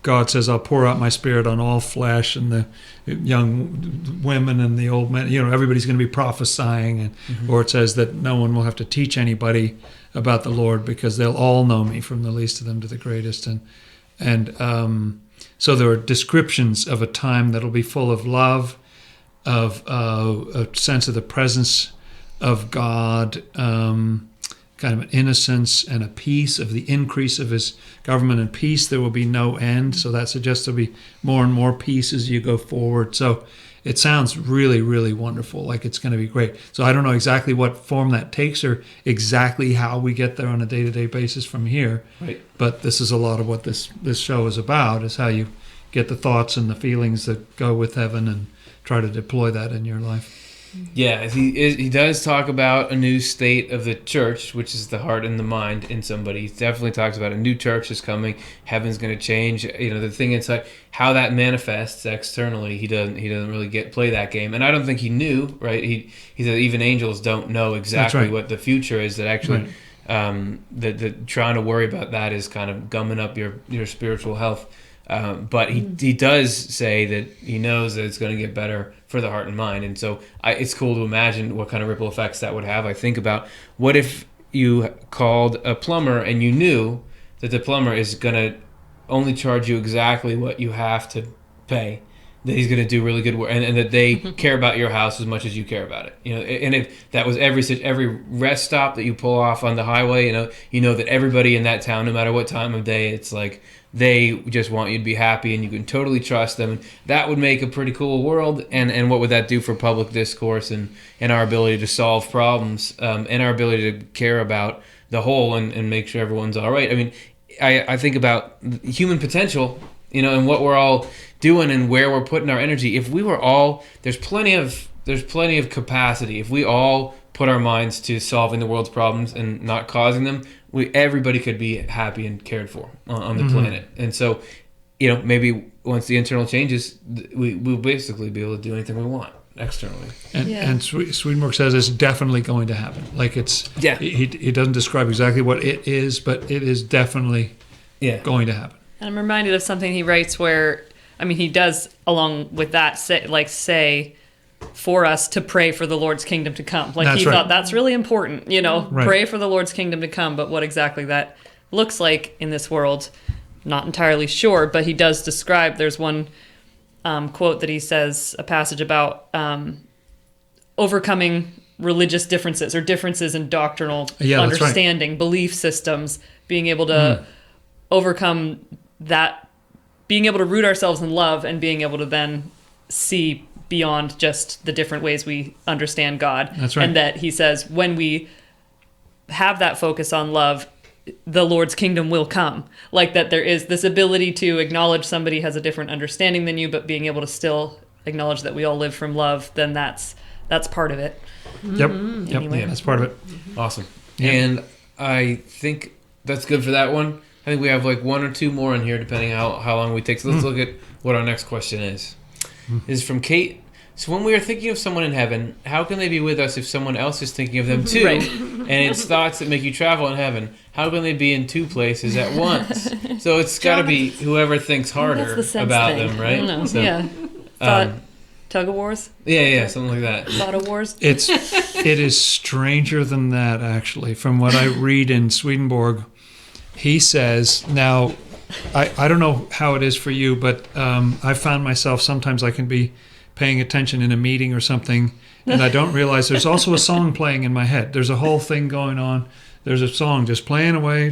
God says, I'll pour out my spirit on all flesh, and the young women and the old men, everybody's going to be prophesying, and or it says that no one will have to teach anybody about the Lord because they'll all know me, from the least of them to the greatest. And so there are descriptions of a time that'll be full of love, of a sense of the presence of God, kind of an innocence and a peace, of the increase of his government and peace. There will be no end. So that suggests there'll be more and more peace as you go forward. So it sounds really, really wonderful, like it's going to be great. So I don't know exactly what form that takes or exactly how we get there on a day-to-day basis from here. Right. But this is a lot of what this show is about, is how you get the thoughts and the feelings that go with heaven and try to deploy that in your life. Yeah, he does talk about a new state of the church, which is the heart and the mind in somebody. He definitely talks about a new church is coming. Heaven's going to change. The thing inside, how that manifests externally, he doesn't really play that game. And I don't think he knew, right? He said even angels don't know exactly what the future is. That actually, that trying to worry about that is kind of gumming up your spiritual health. But he does say that he knows that it's going to get better for the heart and mind. And so it's cool to imagine what kind of ripple effects that would have. I think about, what if you called a plumber and you knew that the plumber is going to only charge you exactly what you have to pay, that he's going to do really good work, and that they care about your house as much as you care about it. And if that was every rest stop that you pull off on the highway, you know that everybody in that town, no matter what time of day, it's like they just want you to be happy, and you can totally trust them. And that would make a pretty cool world. And what would that do for public discourse and our ability to solve problems, and our ability to care about the whole and make sure everyone's all right? I mean, I think about human potential, and what we're all doing and where we're putting our energy. If we were all, there's plenty of capacity. If we all put our minds to solving the world's problems and not causing them, everybody could be happy and cared for on the planet. And so, maybe once the internal changes, we'll basically be able to do anything we want externally. And Swedenborg says it's definitely going to happen. Like he doesn't describe exactly what it is, but it is definitely going to happen. And I'm reminded of something he writes where, he does, along with that, say for us to pray for the Lord's kingdom to come. Like he thought that's really important, pray for the Lord's kingdom to come. But what exactly that looks like in this world, not entirely sure. But he does describe, there's one quote that he says, a passage about overcoming religious differences or differences in doctrinal understanding, belief systems, being able to overcome that, being able to root ourselves in love and being able to then see beyond just the different ways we understand God. That's right. And that he says, when we have that focus on love, the Lord's kingdom will come. Like that there is this ability to acknowledge somebody has a different understanding than you, but being able to still acknowledge that we all live from love, then that's part of it. Yep. Anyway. Yep. That's part of it. Awesome. Yep. And I think that's good for that one. I think we have like one or two more in here, depending on how long we take. So let's look at what our next question is. This is from Kate. So when we are thinking of someone in heaven, how can they be with us if someone else is thinking of them too? Right. And it's thoughts that make you travel in heaven. How can they be in two places at once? So it's got to be whoever thinks harder That's the sense about thing. them, right? I don't know. So, Yeah. Thought, tug of wars? yeah, something like that. Thought of wars? It is stranger than that, actually. From what I read in Swedenborg, he says, now, I don't know how it is for you, but I found myself, sometimes I can be paying attention in a meeting or something, and I don't realize there's also a song playing in my head. There's a whole thing going on. There's a song just playing away,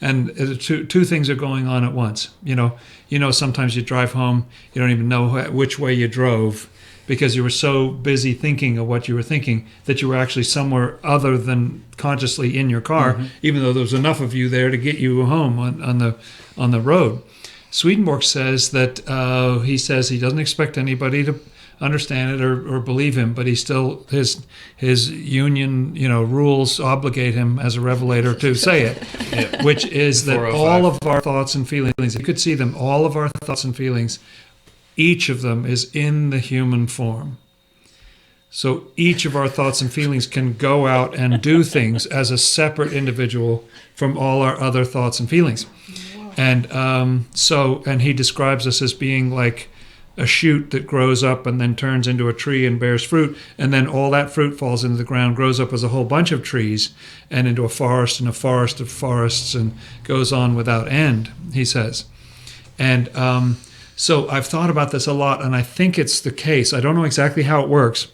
and two things are going on at once. You know, sometimes you drive home, you don't even know which way you drove because you were so busy thinking of what you were thinking that you were actually somewhere other than consciously in your car, even though there was enough of you there to get you home on the road. Swedenborg says that he doesn't expect anybody to understand it or believe him, but he still his union rules obligate him as a revelator to say it, which is that all of our thoughts and feelings, you could see them, all of our thoughts and feelings, each of them is in the human form. So each of our thoughts and feelings can go out and do things as a separate individual from all our other thoughts and feelings. And and he describes us as being like a shoot that grows up and then turns into a tree and bears fruit, and then all that fruit falls into the ground, grows up as a whole bunch of trees and into a forest and a forest of forests, and goes on without end, he says. And so I've thought about this a lot, and I think it's the case. I don't know exactly how it works,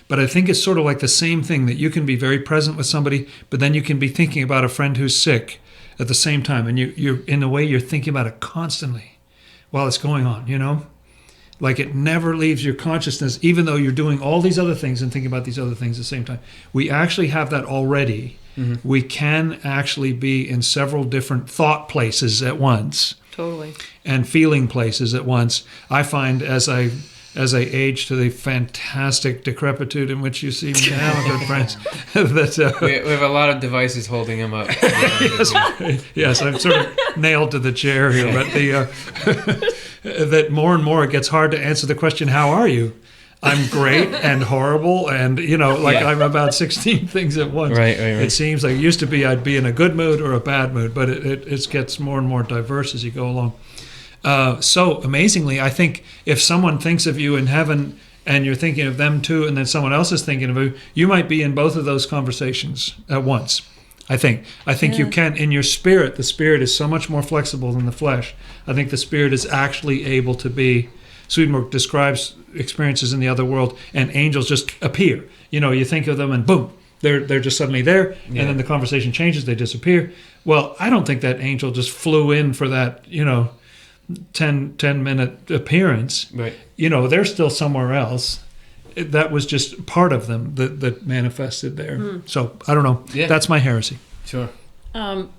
but I think it's sort of like the same thing, that you can be very present with somebody, but then you can be thinking about a friend who's sick at the same time, and you're in a way you're thinking about it constantly while it's going on, like it never leaves your consciousness, even though you're doing all these other things and thinking about these other things at the same time. We actually have that already. We can actually be in several different thought places at once. Totally. And feeling places at once. I find as I age to the fantastic decrepitude in which you see me now, good friends, that we have a lot of devices holding him up. yes, I'm sort of nailed to the chair here, but that more and more it gets hard to answer the question, how are you? I'm great and horrible, and I'm about 16 things at once. Right. It seems like it used to be I'd be in a good mood or a bad mood, but it gets more and more diverse as you go along. So amazingly, I think if someone thinks of you in heaven and you're thinking of them too, and then someone else is thinking of you, you might be in both of those conversations at once. I think you can, in your spirit. The spirit is so much more flexible than the flesh. I think the spirit is actually able to be. Swedenborg describes experiences in the other world, and angels just appear. You think of them, and boom, they're just suddenly there, and then the conversation changes, they disappear. Well, I don't think that angel just flew in for that, 10-minute appearance. Right. They're still somewhere else. That was just part of them that manifested there. So I don't know. Yeah. That's my heresy. Sure.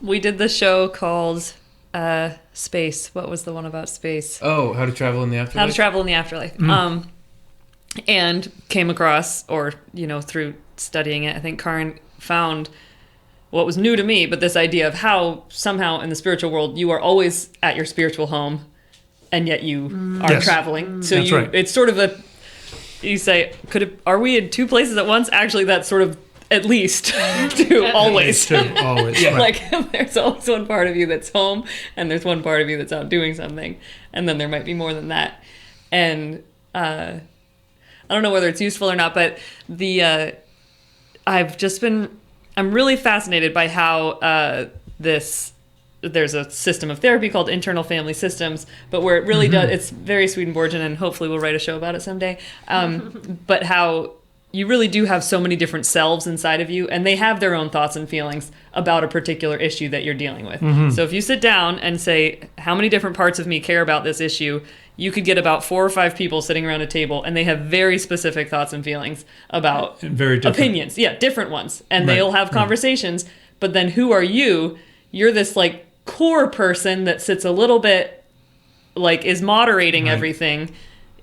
We did this show called Space. What was the one about space? Oh, How to Travel in the Afterlife? How to Travel in the Afterlife. And came across, or, through studying it, I think Karin found what was new to me, but this idea of how somehow in the spiritual world you are always at your spiritual home, and yet you are traveling. So That's right. It's sort of you say, are we in two places at once? Actually, that's sort of at least two, always. Always. Yeah. Like there's always one part of you that's home, and there's one part of you that's out doing something, and then there might be more than that. And I don't know whether it's useful or not, but I'm really fascinated by how this there's a system of therapy called internal family systems, but where it really does, it's very Swedenborgian, and hopefully we'll write a show about it someday. But how you really do have so many different selves inside of you, and they have their own thoughts and feelings about a particular issue that you're dealing with. So if you sit down and say, how many different parts of me care about this issue, you could get about 4 or 5 people sitting around a table, and they have very specific thoughts and feelings about opinions. Yeah, different ones. And they'll have conversations, but then who are you? You're this like core person that sits a little bit like is moderating everything,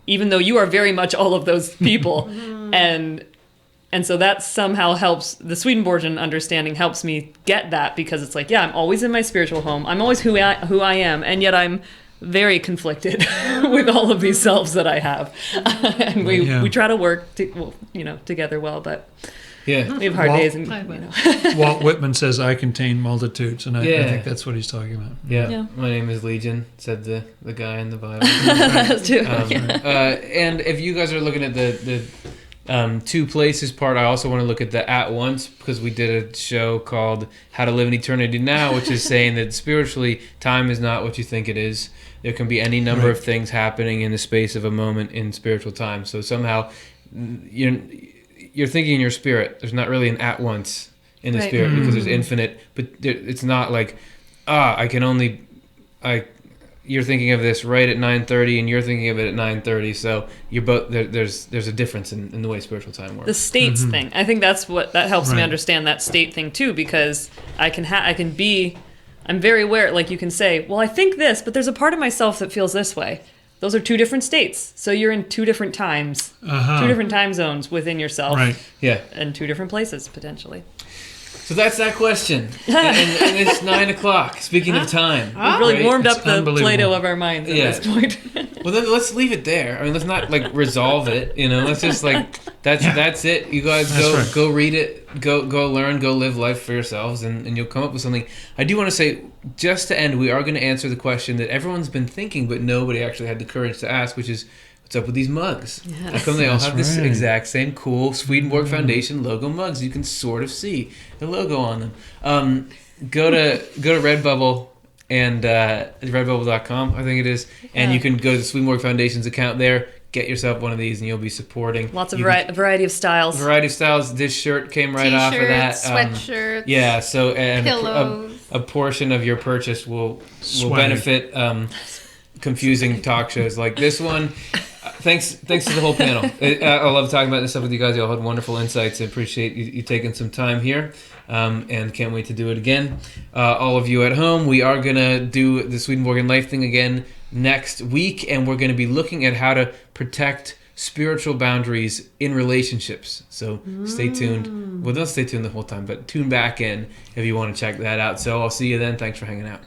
even though you are very much all of those people. And so that somehow helps, the Swedenborgian understanding helps me get that, because it's like, yeah, I'm always in my spiritual home. I'm always who I am, and yet I'm very conflicted with all of these selves that I have. And we try to work together well, but we have hard days. And, Walt Whitman says, I contain multitudes, and I think that's what he's talking about. Yeah. My name is Legion, said the guy in the Bible. That's true. And if you guys are looking at the 2 places part, I also want to look at the at once, because we did a show called How to Live in Eternity Now, which is saying that spiritually, time is not what you think it is. There can be any number of things happening in the space of a moment in spiritual time. So somehow you're thinking in your spirit. There's not really an at once in the spirit, because there's infinite, but it's not like, you're thinking of this right at 9:30 and you're thinking of it at 9:30. So you're both there's a difference in the way spiritual time works. The states thing. I think that helps me understand that state thing too, because I'm very aware, like you can say, well, I think this, but there's a part of myself that feels this way. Those are 2 different states. So you're in 2 different times, 2 different time zones within yourself. Right. Yeah. And 2 different places, potentially. So that's that question. and it's 9 o'clock. Speaking of time. We've really warmed up the Play-Doh of our minds at this point. Well, then let's leave it there. I mean, let's not like resolve it. Let's just like that's it. You guys go read it, go learn, go live life for yourselves, and you'll come up with something. I do want to say, just to end, we are going to answer the question that everyone's been thinking, but nobody actually had the courage to ask, which is, what's up with these mugs? Yes. How come they all have this exact same cool Swedenborg Foundation logo mugs? You can sort of see the logo on them. Go to Redbubble and redbubble.com, I think it is, and you can go to the Swedenborg Foundation's account there. Get yourself one of these, and you'll be supporting. Lots of variety of styles. Variety of styles. This shirt came right off of that. Sweatshirts. Yeah. So pillows. A portion of your purchase will benefit confusing talk shows like this one. Thanks to the whole panel. I love talking about this stuff with you guys. You all had wonderful insights. I appreciate you taking some time here, and can't wait to do it again. All of you at home, we are going to do the Swedenborgian Life thing again next week, and we're going to be looking at how to protect spiritual boundaries in relationships. So stay tuned. Well, don't stay tuned the whole time, but tune back in if you want to check that out. So I'll see you then. Thanks for hanging out.